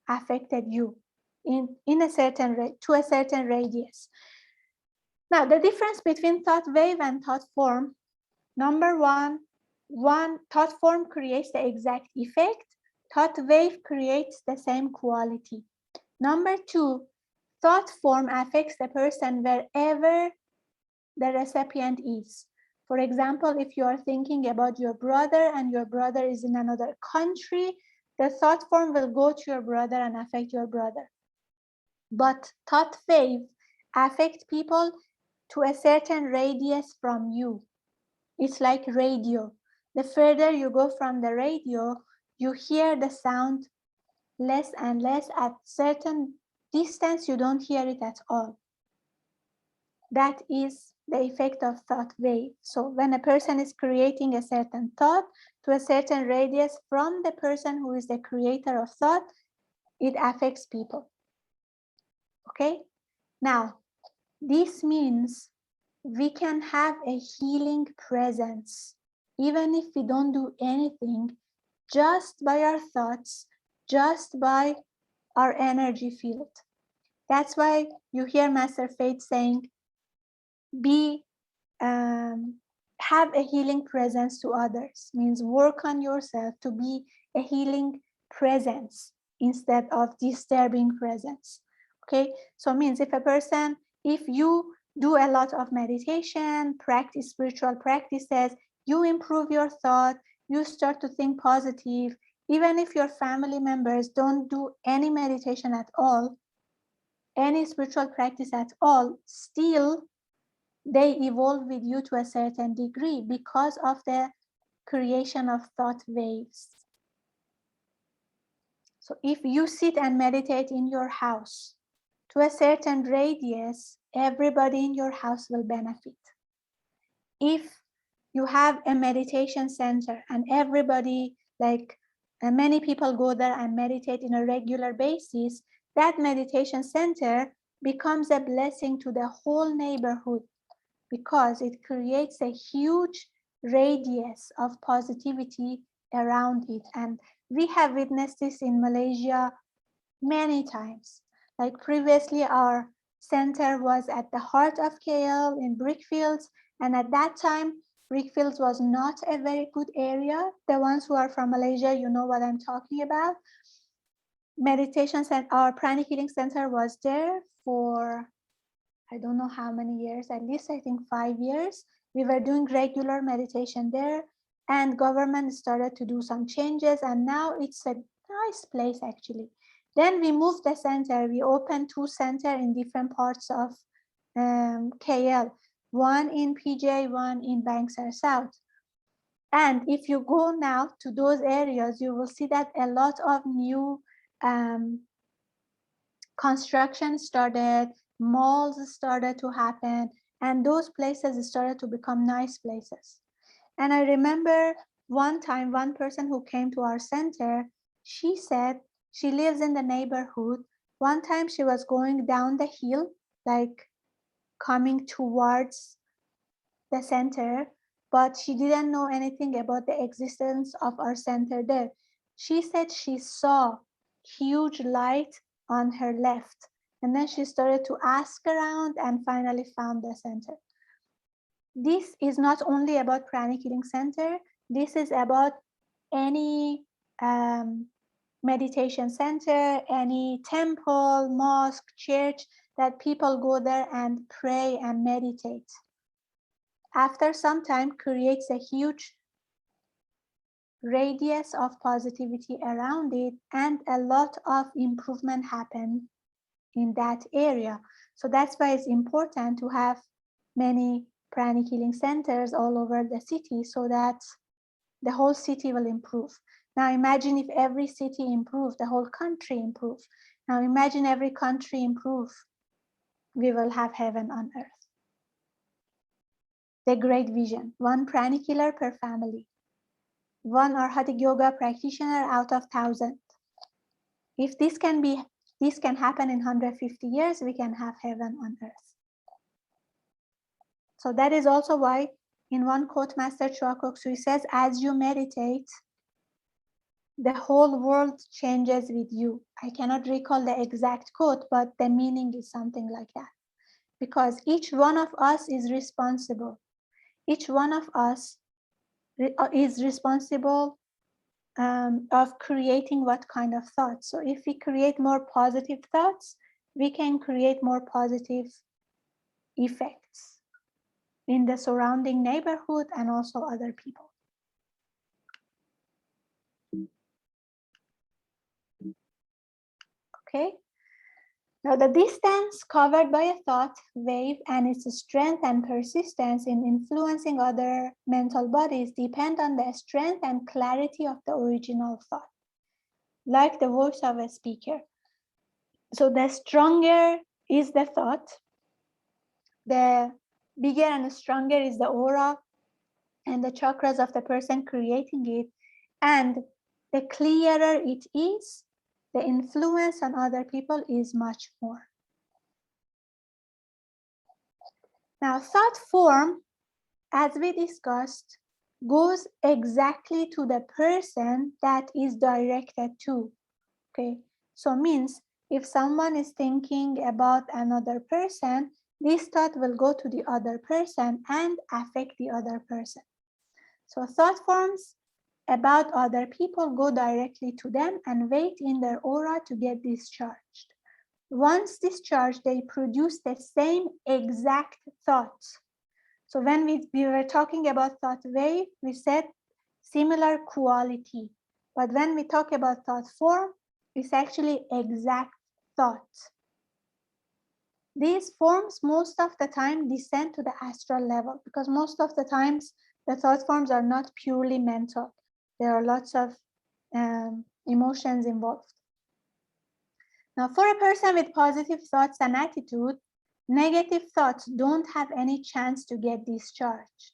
affected you in a certain to a certain radius. Now, the difference between thought wave and thought form, number one thought form creates the exact effect. Thought wave creates the same quality. Number two, thought form affects the person wherever the recipient is. For example, if you are thinking about your brother and your brother is in another country, the thought form will go to your brother and affect your brother. But thought wave affect people to a certain radius from you. It's like radio. The further you go from the radio, you hear the sound less and less. At certain distance, you don't hear it at all. That is the effect of thought wave. So when a person is creating a certain thought to a certain radius from the person who is the creator of thought, it affects people. Okay? Now, this means we can have a healing presence, even if we don't do anything, just by our thoughts, just by our energy field. That's why you hear Master Fate saying, have a healing presence to others, means work on yourself to be a healing presence instead of disturbing presence. Okay, so means if you do a lot of meditation, practice spiritual practices, you improve your thought, you start to think positive, even if your family members don't do any meditation at all, any spiritual practice at all, still they evolve with you to a certain degree because of the creation of thought waves. So if you sit and meditate in your house to a certain radius, everybody in your house will benefit. If you have a meditation center and everybody, many people go there and meditate in a regular basis, that meditation center becomes a blessing to the whole neighborhood, because it creates a huge radius of positivity around it. And we have witnessed this in Malaysia many times. Like previously, our center was at the heart of KL in Brickfields, and at that time, Brickfields was not a very good area. The ones who are from Malaysia, you know what I'm talking about. Meditation center, our pranic healing center was there for I don't know how many years, at least I think 5 years. We were doing regular meditation there, and government started to do some changes, and now it's a nice place actually. Then we moved the center. We opened 2 centers in different parts of KL, one in PJ, one in Bangsar South. And if you go now to those areas, you will see that a lot of new construction started, malls started to happen, and those places started to become nice places. And I remember one time, one person who came to our center, she said she lives in the neighborhood. One time she was going down the hill, like coming towards the center, but she didn't know anything about the existence of our center there. She said she saw huge light on her left, and then she started to ask around and finally found the center. This is not only about Pranic Healing Center, this is about any meditation center, any temple, mosque, church that people go there and pray and meditate. After some time, creates a huge radius of positivity around it, and a lot of improvement happen in that area. So that's why it's important to have many pranic healing centers all over the city so that the whole city will improve. Now imagine if every city improves, the whole country improves. Now imagine every country improve, we will have heaven on earth. The great vision, 1 pranic healer per family, 1 Arhatic yoga practitioner out of 1,000. If this can happen in 150 years, we can have heaven on earth. So that is also why in one quote, Master Chua Kok Sui says, as you meditate, the whole world changes with you. I cannot recall the exact quote, but the meaning is something like that. Because each one of us is responsible. Each one of us is responsible of creating what kind of thoughts. So if we create more positive thoughts, we can create more positive effects in the surrounding neighborhood and also other people. Okay. Now the distance covered by a thought wave and its strength and persistence in influencing other mental bodies depend on the strength and clarity of the original thought, like the voice of a speaker. So the stronger is the thought, the bigger and stronger is the aura and the chakras of the person creating it, and the clearer it is, the influence on other people is much more. Now, thought form, as we discussed, goes exactly to the person that is directed to. Okay, so means if someone is thinking about another person, this thought will go to the other person and affect the other person. So thought forms about other people go directly to them and wait in their aura to get discharged. Once discharged, they produce the same exact thoughts. So when we were talking about thought wave, we said similar quality. But when we talk about thought form, it's actually exact thoughts. These forms most of the time descend to the astral level because most of the times the thought forms are not purely mental. There are lots of emotions involved. Now, for a person with positive thoughts and attitude, negative thoughts don't have any chance to get discharged.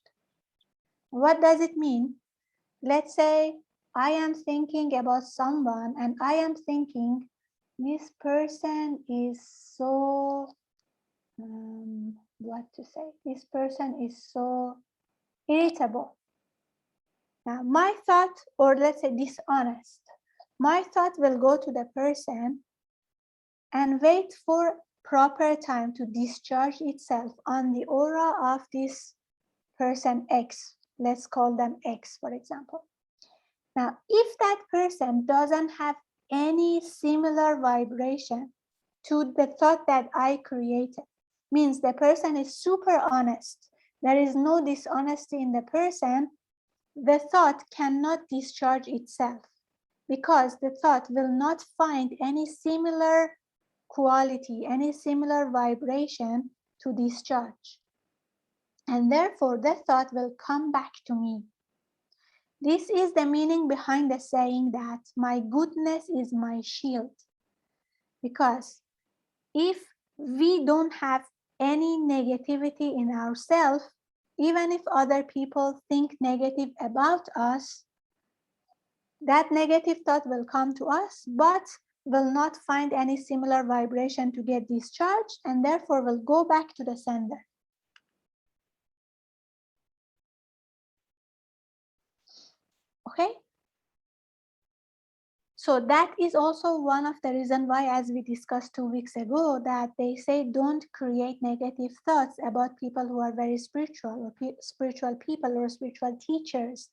What does it mean? Let's say I am thinking about someone and I am thinking this person is so, what to say? This person is so irritable. Now, my thought, or let's say dishonest, my thought will go to the person and wait for proper time to discharge itself on the aura of this person X. Let's call them X, for example. Now, if that person doesn't have any similar vibration to the thought that I created, means the person is super honest, there is no dishonesty in the person, the thought cannot discharge itself because the thought will not find any similar quality, any similar vibration to discharge. And therefore, the thought will come back to me. This is the meaning behind the saying that my goodness is my shield. Because if we don't have any negativity in ourselves, even if other people think negative about us, that negative thought will come to us, but will not find any similar vibration to get discharged, and therefore will go back to the sender. Okay? So that is also one of the reasons why, as we discussed 2 weeks ago, that they say don't create negative thoughts about people who are very spiritual, or spiritual people or spiritual teachers.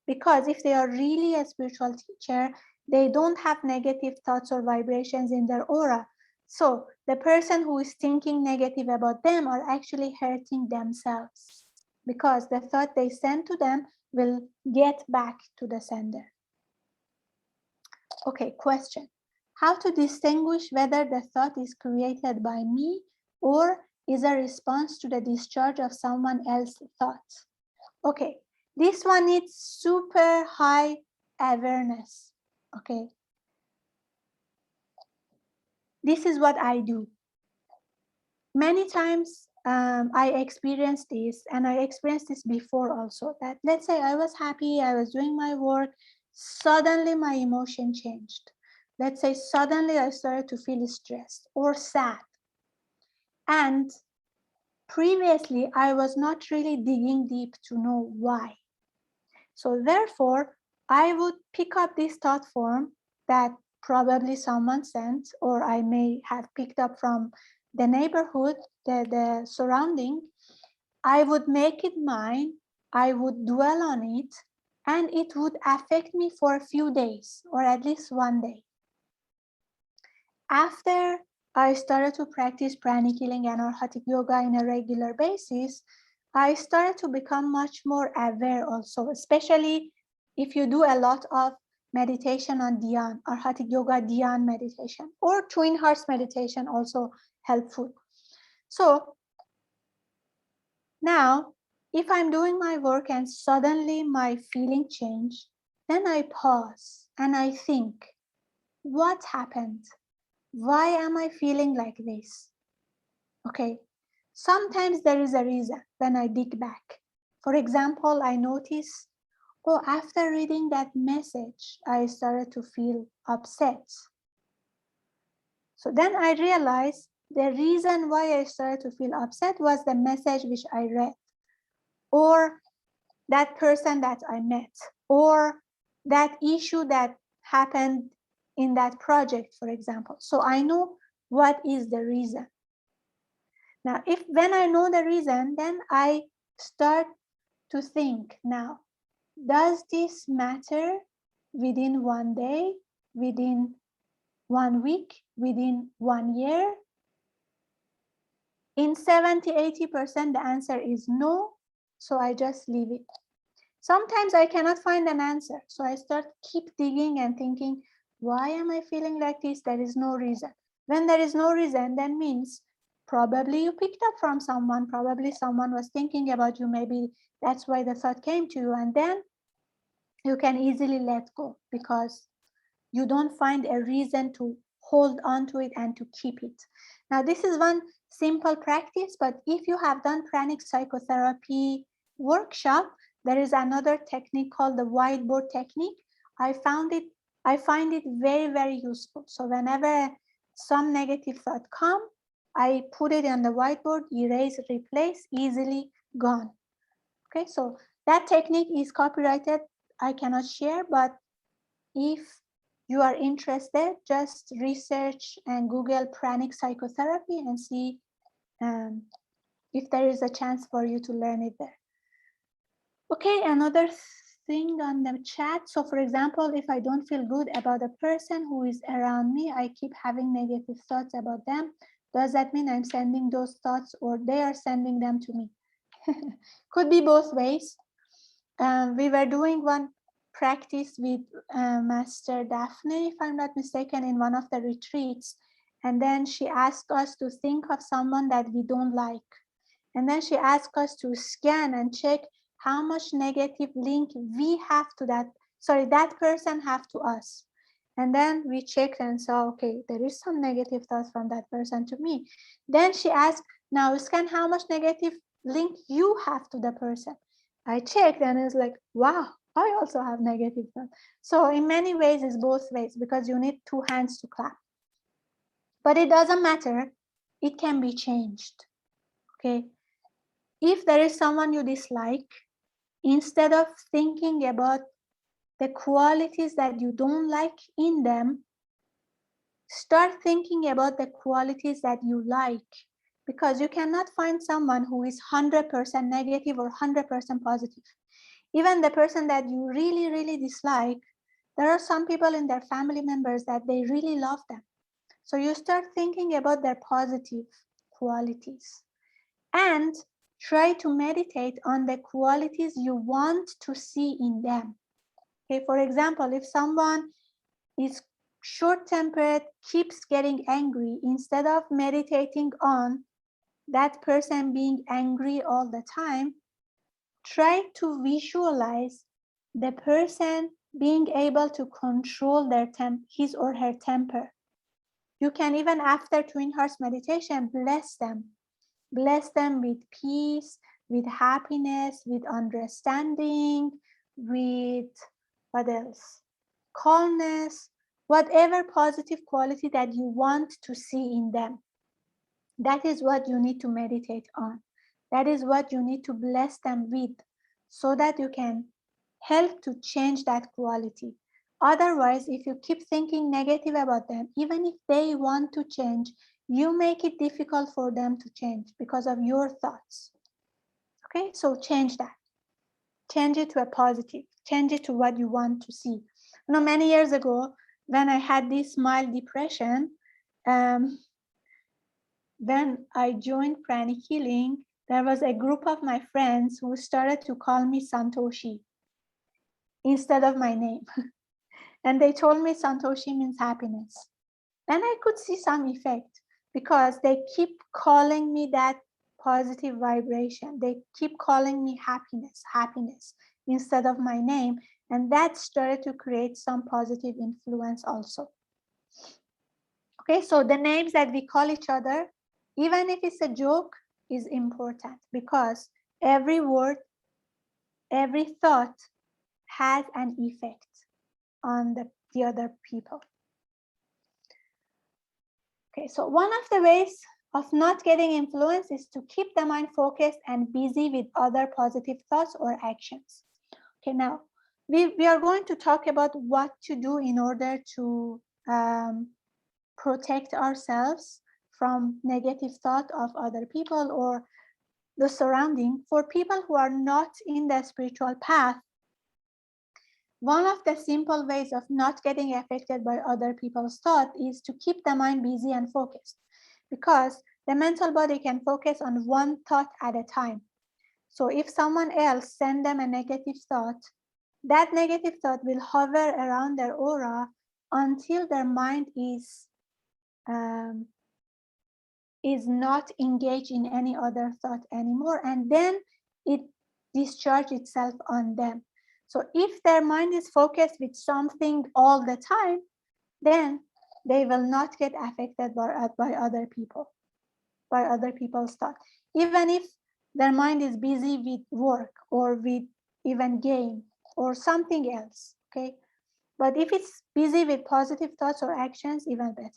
Because if they are really a spiritual teacher, they don't have negative thoughts or vibrations in their aura. So the person who is thinking negative about them are actually hurting themselves, because the thought they send to them will get back to the sender. Okay, question. How to distinguish whether the thought is created by me or is a response to the discharge of someone else's thoughts? Okay, this one needs super high awareness. Okay. This is what I do. Many times I experienced this, and I experienced this before also, that let's say I was happy, I was doing my work, suddenly my emotion changed. Let's say suddenly I started to feel stressed or sad. And previously I was not really digging deep to know why. So therefore, I would pick up this thought form that probably someone sent, or I may have picked up from the neighborhood, the surrounding. I would make it mine, I would dwell on it, and it would affect me for a few days, or at least one day. After I started to practice pranic healing and hatha yoga in a regular basis, I started to become much more aware also, especially if you do a lot of meditation on Dhyan, or hatha yoga Dhyan meditation, or twin hearts meditation, also helpful. So now, if I'm doing my work and suddenly my feeling change, then I pause and I think, what happened? Why am I feeling like this? Okay, sometimes there is a reason when I dig back. For example, I notice, oh, after reading that message, I started to feel upset. So then I realized the reason why I started to feel upset was the message which I read, or that person that I met, or that issue that happened in that project, for example. So I know what is the reason. Now, when I know the reason, then I start to think, now, does this matter within one day, within 1 week, within 1 year? In 70–80%, the answer is no, so I just leave it. Sometimes I cannot find an answer, so I start keep digging and thinking, why am I feeling like this? There is no reason. When there is no reason, that means probably you picked up from someone, probably someone was thinking about you, maybe that's why the thought came to you, and then you can easily let go because you don't find a reason to hold on to it and to keep it. Now, this is one simple practice, but if you have done pranic psychotherapy workshop, there is another technique called the whiteboard technique. I find it very, very useful. So whenever some negative thought come, I put it on the whiteboard, erase, replace, easily gone. Okay, so that technique is copyrighted I cannot share, but if you are interested, just research and Google pranic psychotherapy and see if there is a chance for you to learn it there. Okay, another thing on the chat. So for example, if I don't feel good about a person who is around me, I keep having negative thoughts about them. Does that mean I'm sending those thoughts or they are sending them to me? Could be both ways. We were doing one practice with Master Daphne, if I'm not mistaken, in one of the retreats. And then she asked us to think of someone that we don't like. And then she asked us to scan and check how much negative link we have to that person have to us. And then we checked and saw, okay, there is some negative thoughts from that person to me. Then she asked, now scan how much negative link you have to the person. I checked and it's like, wow, I also have negative thoughts. So in many ways, it's both ways because you need two hands to clap. But it doesn't matter. It can be changed. Okay. If there is someone you dislike, instead of thinking about the qualities that you don't like in them, start thinking about the qualities that you like, because you cannot find someone who is 100% negative or 100% positive. Even the person that you really, really dislike, there are some people in their family members that they really love them. So you start thinking about their positive qualities and try to meditate on the qualities you want to see in them. Okay, for example, if someone is short-tempered, keeps getting angry, instead of meditating on that person being angry all the time, try to visualize the person being able to control his or her temper. You can even, after Twin Hearts meditation, bless them. Bless them with peace, with happiness, with understanding, with what else? Calmness, whatever positive quality that you want to see in them. That is what you need to meditate on. That is what you need to bless them with so that you can help to change that quality. Otherwise, if you keep thinking negative about them, even if they want to change, you make it difficult for them to change because of your thoughts. Okay, so change that. Change it to a positive. Change it to what you want to see. You know, many years ago, when I had this mild depression, when I joined Pranic Healing, there was a group of my friends who started to call me Santoshi instead of my name. And they told me Santoshi means happiness. And I could see some effect because they keep calling me that positive vibration. They keep calling me happiness, happiness instead of my name. And that started to create some positive influence also. Okay, so the names that we call each other, even if it's a joke, is important because every word, every thought has an effect on the other people. Okay, so one of the ways of not getting influence is to keep the mind focused and busy with other positive thoughts or actions. Okay, now we are going to talk about what to do in order to protect ourselves from negative thought of other people or the surrounding. For people who are not in the spiritual path, one of the simple ways of not getting affected by other people's thought is to keep the mind busy and focused, because the mental body can focus on one thought at a time. So if someone else sends them a negative thought, that negative thought will hover around their aura until their mind is not engaged in any other thought anymore, and then it discharges itself on them. So if their mind is focused with something all the time, then they will not get affected by other people, by other people's thought. Even if their mind is busy with work or with even game or something else, okay? But if it's busy with positive thoughts or actions, even better.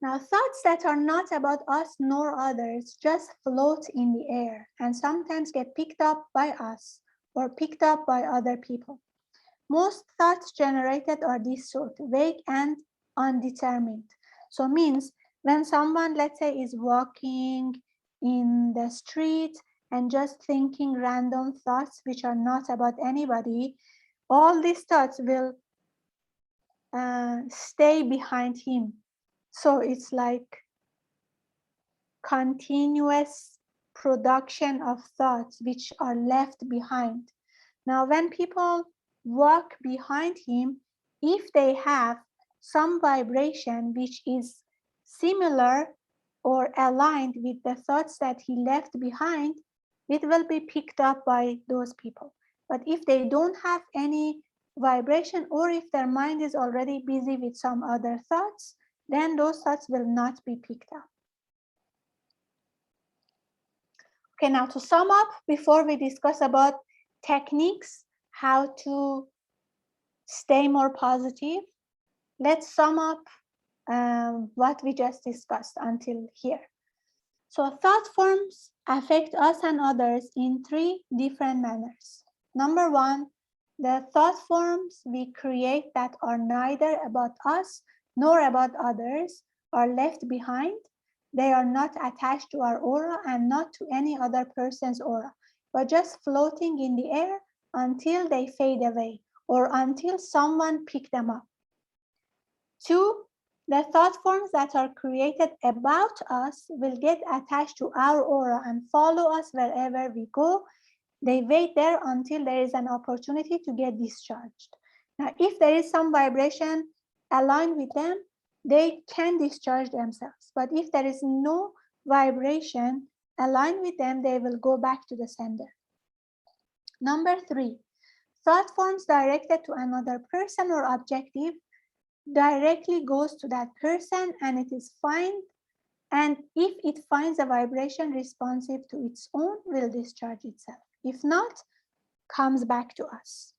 Now, thoughts that are not about us nor others just float in the air and sometimes get picked up by us or picked up by other people. Most thoughts generated are this sort, vague and undetermined. So means when someone, let's say, is walking in the street and just thinking random thoughts which are not about anybody, all these thoughts will stay behind him. So it's like continuous production of thoughts which are left behind. Now, when people walk behind him, if they have some vibration which is similar or aligned with the thoughts that he left behind, it will be picked up by those people. But if they don't have any vibration, or if their mind is already busy with some other thoughts, then those thoughts will not be picked up. Okay, now to sum up, before we discuss about techniques, how to stay more positive, let's sum up what we just discussed until here. So thought forms affect us and others in 3 different manners. Number 1, the thought forms we create that are neither about us nor about others are left behind. They are not attached to our aura and not to any other person's aura, but just floating in the air until they fade away or until someone picks them up. 2, the thought forms that are created about us will get attached to our aura and follow us wherever we go. They wait there until there is an opportunity to get discharged. Now, if there is some vibration aligned with them, they can discharge themselves. But if there is no vibration aligned with them, they will go back to the sender. Number 3, thought forms directed to another person or objective directly goes to that person, and it is fine. And if it finds a vibration responsive to its own, will discharge itself. If not, comes back to us.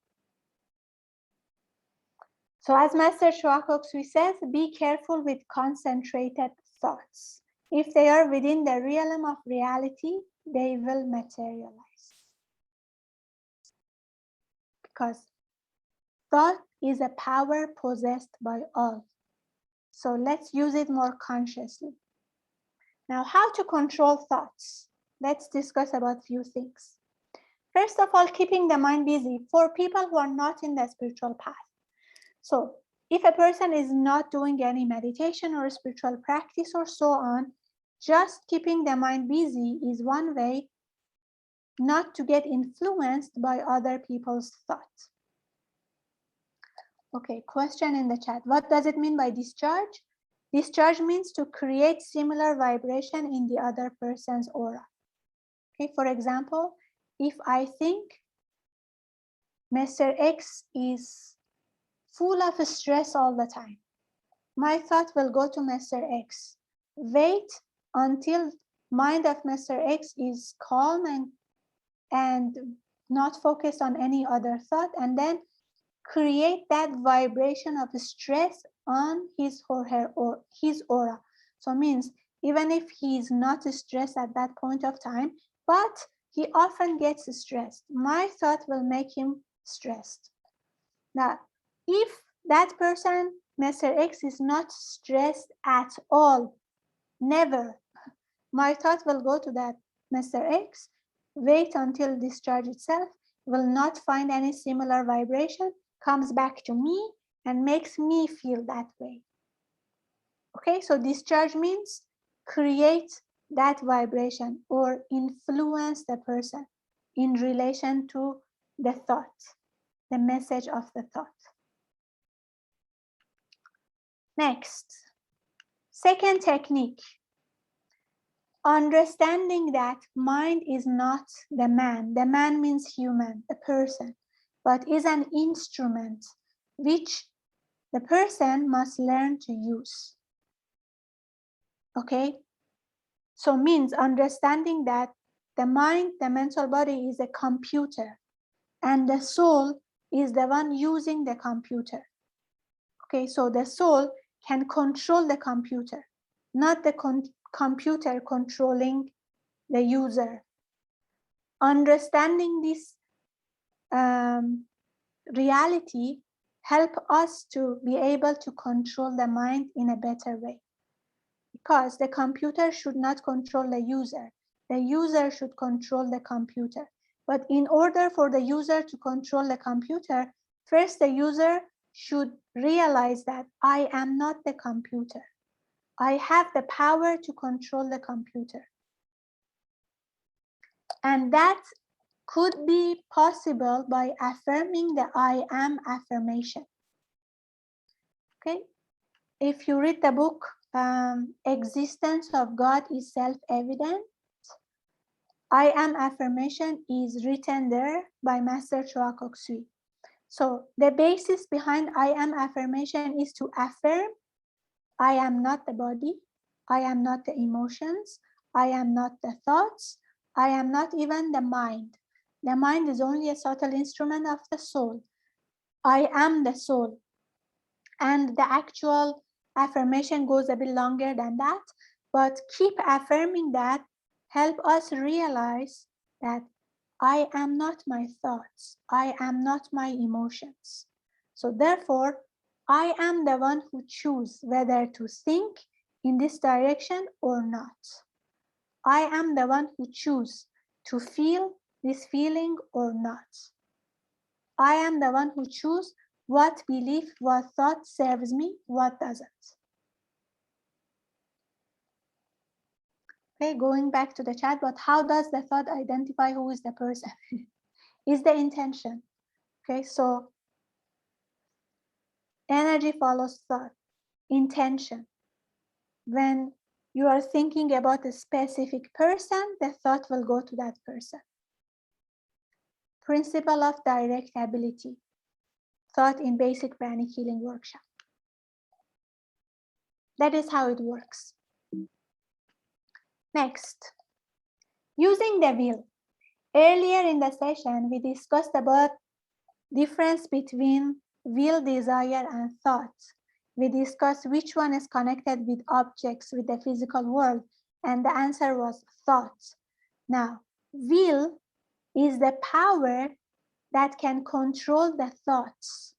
So as Master Shuakoksui says, be careful with concentrated thoughts. If they are within the realm of reality, they will materialize. Because thought is a power possessed by all. So let's use it more consciously. Now, how to control thoughts? Let's discuss about a few things. First of all, keeping the mind busy for people who are not in the spiritual path. So if a person is not doing any meditation or spiritual practice or so on, just keeping the mind busy is one way not to get influenced by other people's thoughts. Okay, question in the chat. What does it mean by discharge? Discharge means to create similar vibration in the other person's aura. Okay, for example, if I think Mr. X is full of stress all the time, my thought will go to Mr. X. Wait until mind of Mr. X is calm and not focused on any other thought, and then create that vibration of stress on his or her or his aura. So means even if he is not stressed at that point of time, but he often gets stressed, my thought will make him stressed. Now, if that person, Mr. X, is not stressed at all, never, my thought will go to that Mr. X, wait until discharge itself, will not find any similar vibration, comes back to me and makes me feel that way. Okay, so discharge means create that vibration or influence the person in relation to the thought, the message of the thought. Next, second technique, understanding that mind is not the man. The man means human, a person, but is an instrument which the person must learn to use. Okay, so means understanding that the mind, the mental body is a computer and the soul is the one using the computer. Okay, so the soul can control the computer, not the computer controlling the user. Understanding this reality help us to be able to control the mind in a better way. Because the computer should not control the user should control the computer. But in order for the user to control the computer, first the user should realize that I am not the computer. I have the power to control the computer. And that could be possible by affirming the I am affirmation. Okay, if you read the book Existence of God is Self-Evident, I am affirmation is written there by Master Choa Kok Sui. So the basis behind I am affirmation is to affirm I am not the body, I am not the emotions, I am not the thoughts, I am not even the mind. The mind is only a subtle instrument of the soul. I am the soul. And the actual affirmation goes a bit longer than that, but keep affirming that, help us realize that I am not my thoughts, I am not my emotions. So therefore, I am the one who chooses whether to think in this direction or not. I am the one who chooses to feel this feeling or not. I am the one who chooses what belief, what thought serves me, what doesn't. Okay, going back to the chat, but how does the thought identify who is the person? Is the intention. Okay, so energy follows thought, intention. When you are thinking about a specific person, the thought will go to that person. Principle of directability, taught in basic pranic healing workshop. That is how it works. Next, using the will. Earlier in the session, we discussed about difference between will, desire, and thought. We discussed which one is connected with objects, with the physical world, and the answer was thought. Now, will is the power that can control the thoughts.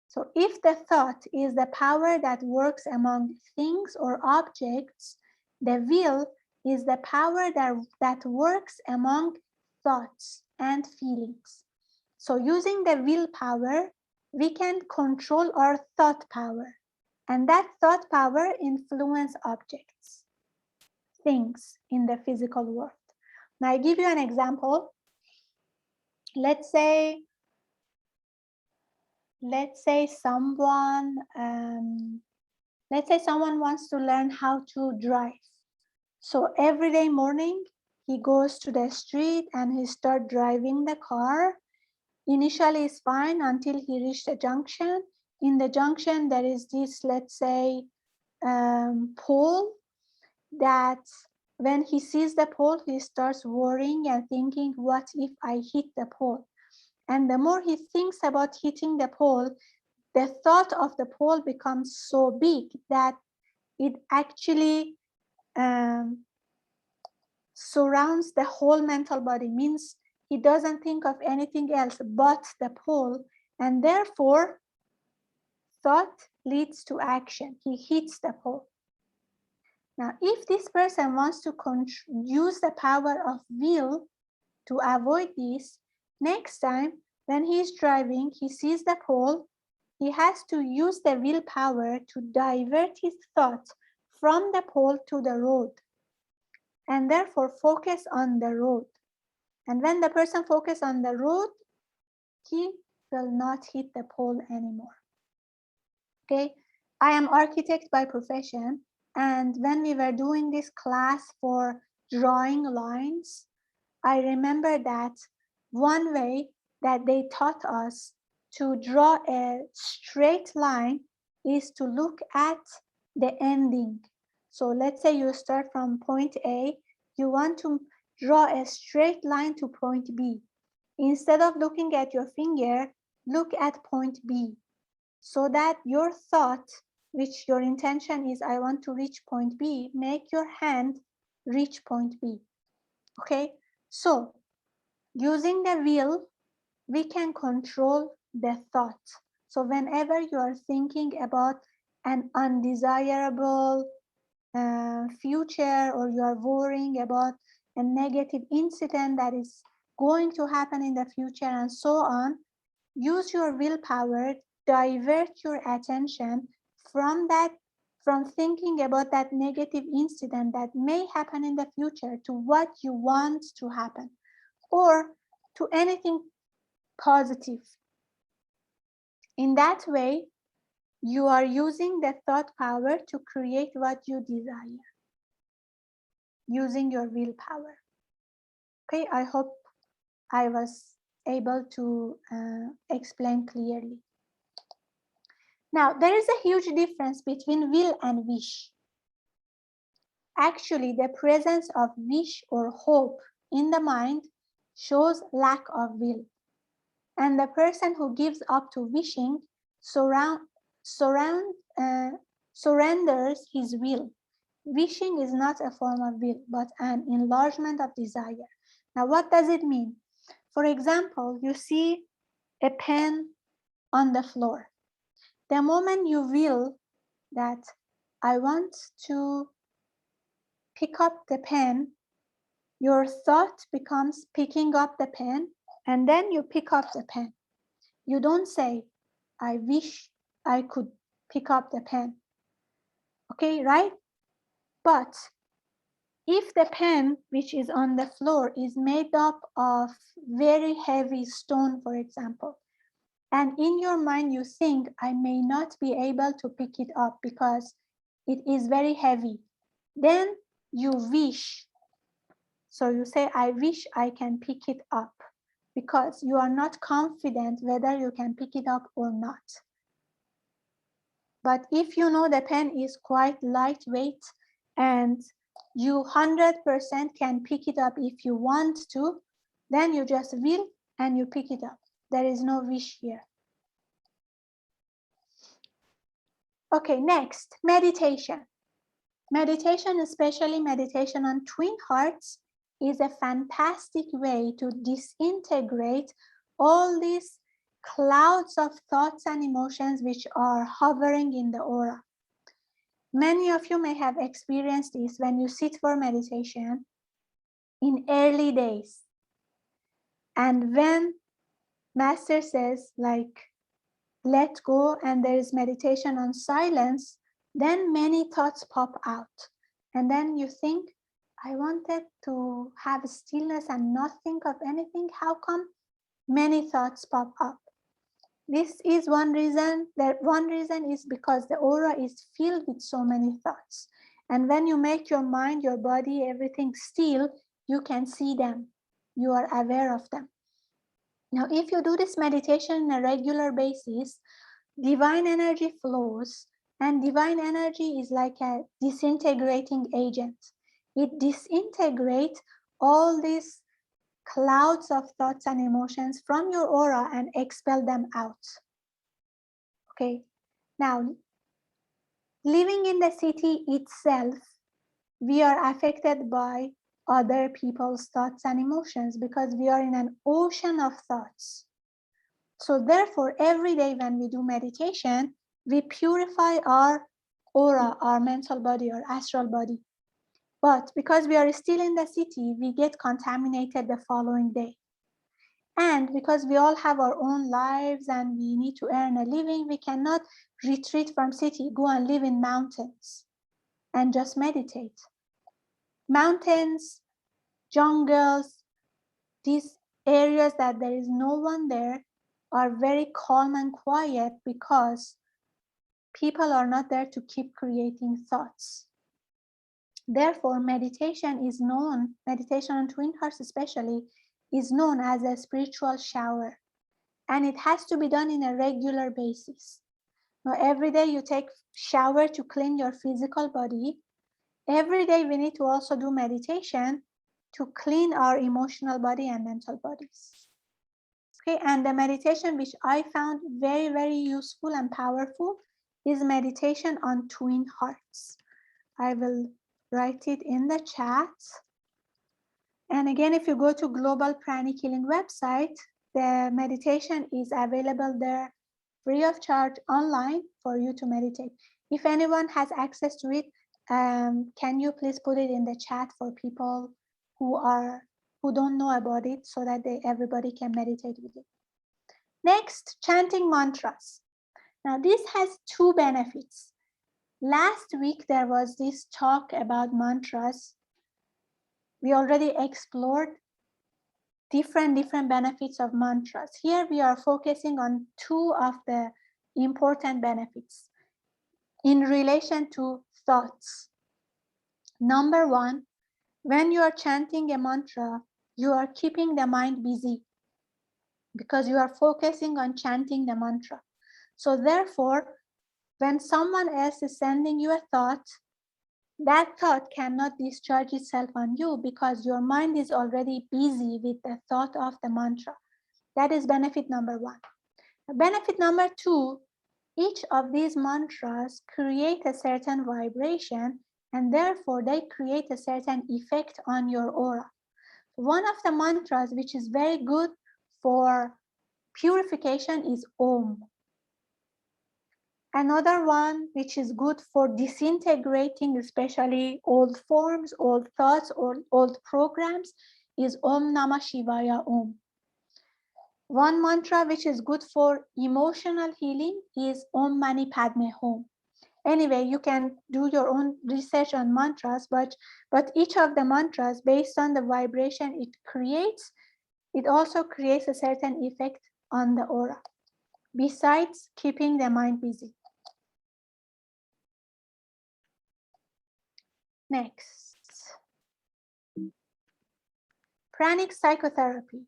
So if the thought is the power that works among things or objects, the will is the power that works among thoughts and feelings. So using the willpower, we can control our thought power. And that thought power influence objects, things in the physical world. Now I give you an example. Let's say someone wants to learn how to drive. So every day morning, he goes to the street and he starts driving the car. Initially, it's fine until he reached a junction. In the junction, there is this, let's say, pole that when he sees the pole, he starts worrying and thinking, what if I hit the pole? And the more he thinks about hitting the pole, the thought of the pole becomes so big that it actually surrounds the whole mental body, means he doesn't think of anything else but the pole, and therefore thought leads to action. He hits the pole. Now, if this person wants to use the power of will to avoid this, next time when he's driving, he sees the pole, he has to use the willpower to divert his thoughts from the pole to the road, and therefore focus on the road. And when the person focuses on the road, he will not hit the pole anymore. Okay, I am architect by profession, and when we were doing this class for drawing lines, I remember that one way that they taught us to draw a straight line is to look at the ending. So let's say you start from point A, you want to draw a straight line to point B. Instead of looking at your finger, look at point B, so that your thought, which your intention is, I want to reach point B, make your hand reach point B. Okay, so using the will, we can control the thought. So whenever you are thinking about an undesirable future, or you are worrying about a negative incident that is going to happen in the future and so on, use your willpower, divert your attention from that, from thinking about that negative incident that may happen in the future, to what you want to happen, or to anything positive. In that way, you are using the thought power to create what you desire, using your willpower. Okay, I hope I was able to explain clearly. Now, there is a huge difference between will and wish. Actually, the presence of wish or hope in the mind shows lack of will. And the person who gives up to wishing surrenders his will. Wishing is not a form of will, but an enlargement of desire. Now, what does it mean? For example, you see a pen on the floor. The moment you will that I want to pick up the pen, your thought becomes picking up the pen, and then you pick up the pen. You don't say, I wish I could pick up the pen. Okay, right? But if the pen which is on the floor is made up of very heavy stone, for example, and in your mind you think, I may not be able to pick it up because it is very heavy, then you wish. So you say, I wish I can pick it up, because you are not confident whether you can pick it up or not. But if you know the pen is quite lightweight and you 100% can pick it up if you want to, then you just will and you pick it up. There is no wish here. Okay, next, meditation. Meditation, especially meditation on twin hearts, is a fantastic way to disintegrate all these clouds of thoughts and emotions which are hovering in the aura. Many of you may have experienced this when you sit for meditation in early days. And when Master says, like, let go, and there is meditation on silence, then many thoughts pop out. And then you think, I wanted to have stillness and not think of anything. How come many thoughts pop up? This is one reason. One reason is because the aura is filled with so many thoughts. And when you make your mind, your body, everything still, you can see them. You are aware of them. Now, if you do this meditation on a regular basis, divine energy flows, and divine energy is like a disintegrating agent. It disintegrates all these clouds of thoughts and emotions from your aura and expel them out. Okay, now, living in the city itself, we are affected by other people's thoughts and emotions because we are in an ocean of thoughts. So therefore, every day when we do meditation, we purify our aura, our mental body, our astral body. But because we are still in the city, we get contaminated the following day. And because we all have our own lives and we need to earn a living, we cannot retreat from city, go and live in mountains and just meditate. Mountains, jungles, these areas that there is no one there are very calm and quiet because people are not there to keep creating thoughts. Therefore, meditation is known, meditation on twin hearts especially, is known as a spiritual shower. And it has to be done in a regular basis. Now, every day you take shower to clean your physical body. Every day we need to also do meditation to clean our emotional body and mental bodies. Okay, and the meditation which I found very, very useful and powerful is meditation on twin hearts. I will write it in the chat. And again, if you go to Global Pranic Healing website, the meditation is available there free of charge online for you to meditate. If anyone has access to it, can you please put it in the chat for people who don't know about it, so that everybody can meditate with it. Next, chanting mantras. Now this has two benefits. Last week there was this talk about mantras. We already explored different benefits of mantras. Here we are focusing on two of the important benefits in relation to thoughts. Number one, when you are chanting a mantra, you are keeping the mind busy because you are focusing on chanting the mantra. So therefore, when someone else is sending you a thought, that thought cannot discharge itself on you because your mind is already busy with the thought of the mantra. That is benefit number one. Benefit number two, each of these mantras create a certain vibration, and therefore they create a certain effect on your aura. One of the mantras which is very good for purification is Om. Another one which is good for disintegrating, especially old forms, old thoughts, or old programs, is Om Namah Shivaya Om. One mantra which is good for emotional healing is Om Mani Padme Hum. Anyway, you can do your own research on mantras, but each of the mantras, based on the vibration it creates, it also creates a certain effect on the aura, besides keeping the mind busy. Next, pranic psychotherapy.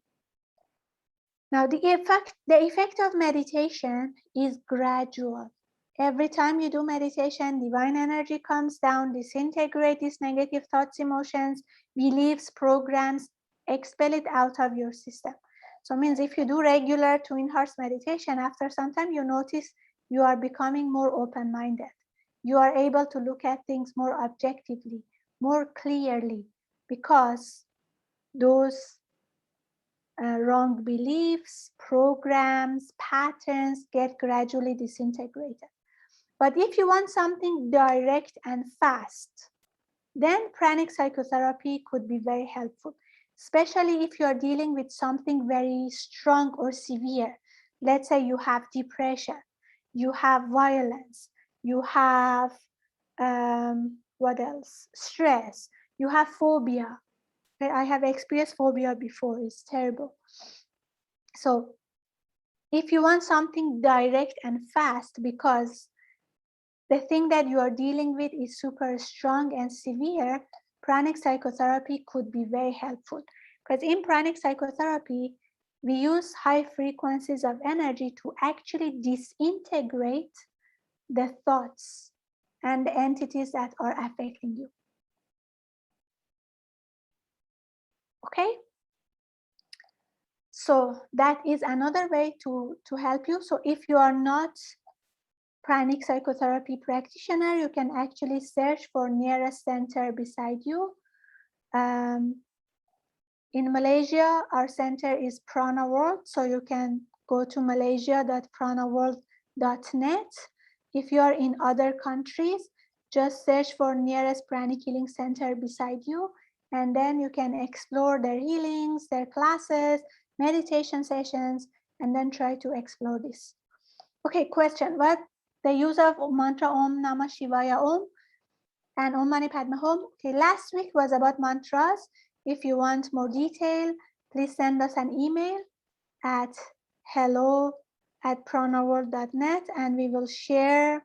Now, the effect of meditation is gradual. Every time you do meditation, divine energy comes down, disintegrate these negative thoughts, emotions, beliefs, programs, expel it out of your system. So it means if you do regular twin hearts meditation, after some time you notice you are becoming more open-minded. You are able to look at things more objectively, more clearly, because those wrong beliefs, programs, patterns get gradually disintegrated. But if you want something direct and fast, then pranic psychotherapy could be very helpful, especially if you are dealing with something very strong or severe. Let's say you have depression, you have violence, you have what else? Stress, you have phobia. I have experienced phobia before, it's terrible. So if you want something direct and fast, because the thing that you are dealing with is super strong and severe, pranic psychotherapy could be very helpful. Because in pranic psychotherapy, we use high frequencies of energy to actually disintegrate the thoughts and the entities that are affecting you. Okay? So that is another way to help you. So if you are not pranic psychotherapy practitioner, you can actually search for nearest center beside you. In Malaysia, our center is Prana World, so you can go to malaysia.pranaworld.net. If you are in other countries, just search for nearest pranic healing center beside you, and then you can explore their healings, their classes, meditation sessions, and then try to explore this. Okay, question. What the use of mantra Om Namah Shivaya Om and Om Mani Padme Hum? Okay, last week was about mantras. If you want more detail, please send us an email at hello@pranaworld.net, and we will share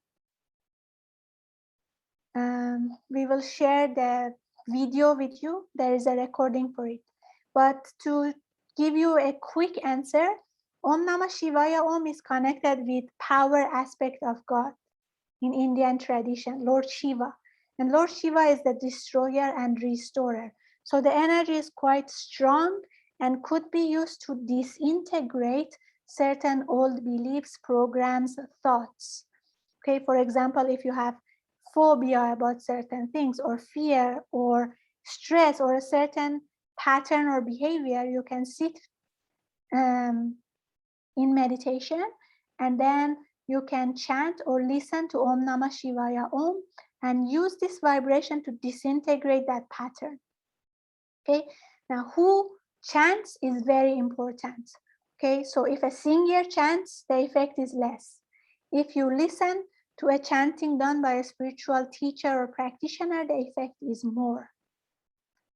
the video with you. There is a recording for it. But to give you a quick answer, Om Namah Shivaya Om is connected with power aspect of God in Indian tradition, Lord Shiva. And Lord Shiva is the destroyer and restorer. So the energy is quite strong and could be used to disintegrate certain old beliefs, programs, thoughts. Okay, for example, if you have phobia about certain things, or fear, or stress, or a certain pattern or behavior, you can sit in meditation, and then you can chant or listen to Om Namah Shivaya Om and use this vibration to disintegrate that pattern. Okay, now who chants is very important. Okay, so if a singer chants, the effect is less. If you listen to a chanting done by a spiritual teacher or practitioner, the effect is more.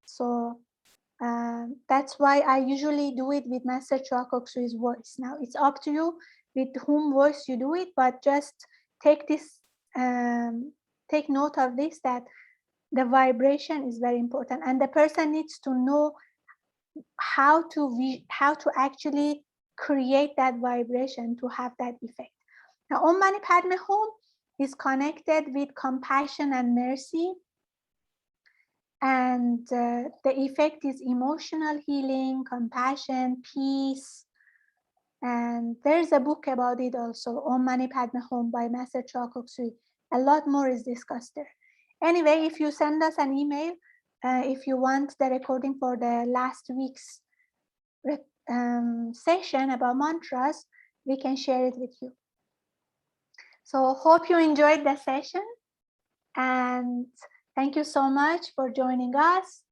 So that's why I usually do it with Master Choa Kok Sui's voice. Now it's up to you with whom voice you do it, but just take this, take note of this, that the vibration is very important, and the person needs to know how to actually create that vibration to have that effect. Now, Om Mani Padme Hum is connected with compassion and mercy, and the effect is emotional healing, compassion, peace. And there's a book about it also, Om Mani Padme Hum by Master Choa Kok Sui. A lot more is discussed there. Anyway, if you send us an email, if you want the recording for the last week's session about mantras, we can share it with you. So hope you enjoyed the session, and thank you so much for joining us.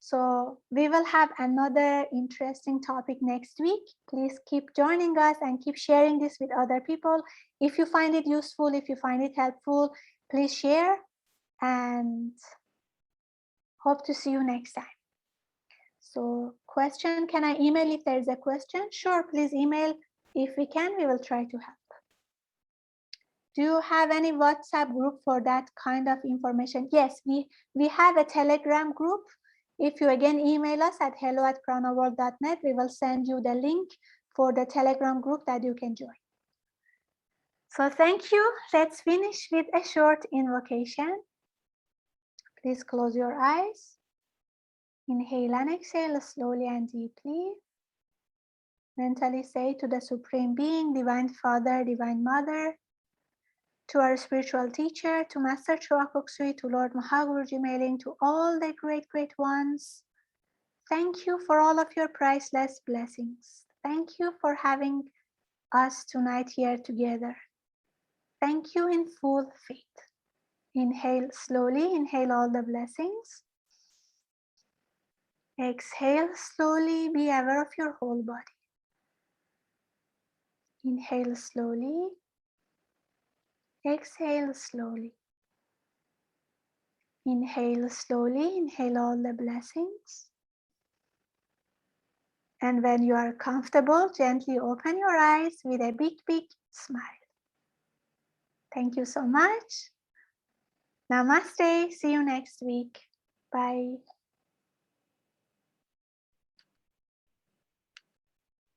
So we will have another interesting topic next week. Please keep joining us and keep sharing this with other people. If you find it useful, if you find it helpful, please share, and hope to see you next time. So question, can I email if there is a question? Sure, please email. If we can, we will try to help. Do you have any WhatsApp group for that kind of information? Yes, we have a Telegram group. If you again email us at hello@pranaworld.net, we will send you the link for the Telegram group that you can join. So thank you. Let's finish with a short invocation. Please close your eyes. Inhale and exhale slowly and deeply. Mentally say to the Supreme Being, Divine Father, Divine Mother, to our spiritual teacher, to Master Choa Kok Sui, to Lord Mahaguruji Mailing, to all the great ones. Thank you for all of your priceless blessings. Thank you for having us tonight here together. Thank you in full faith. Inhale slowly, inhale all the blessings. Exhale slowly, be aware of your whole body. Inhale slowly. Exhale slowly. Inhale slowly, inhale all the blessings. And when you are comfortable, gently open your eyes with a big smile. Thank you so much. Namaste. See you next week. Bye.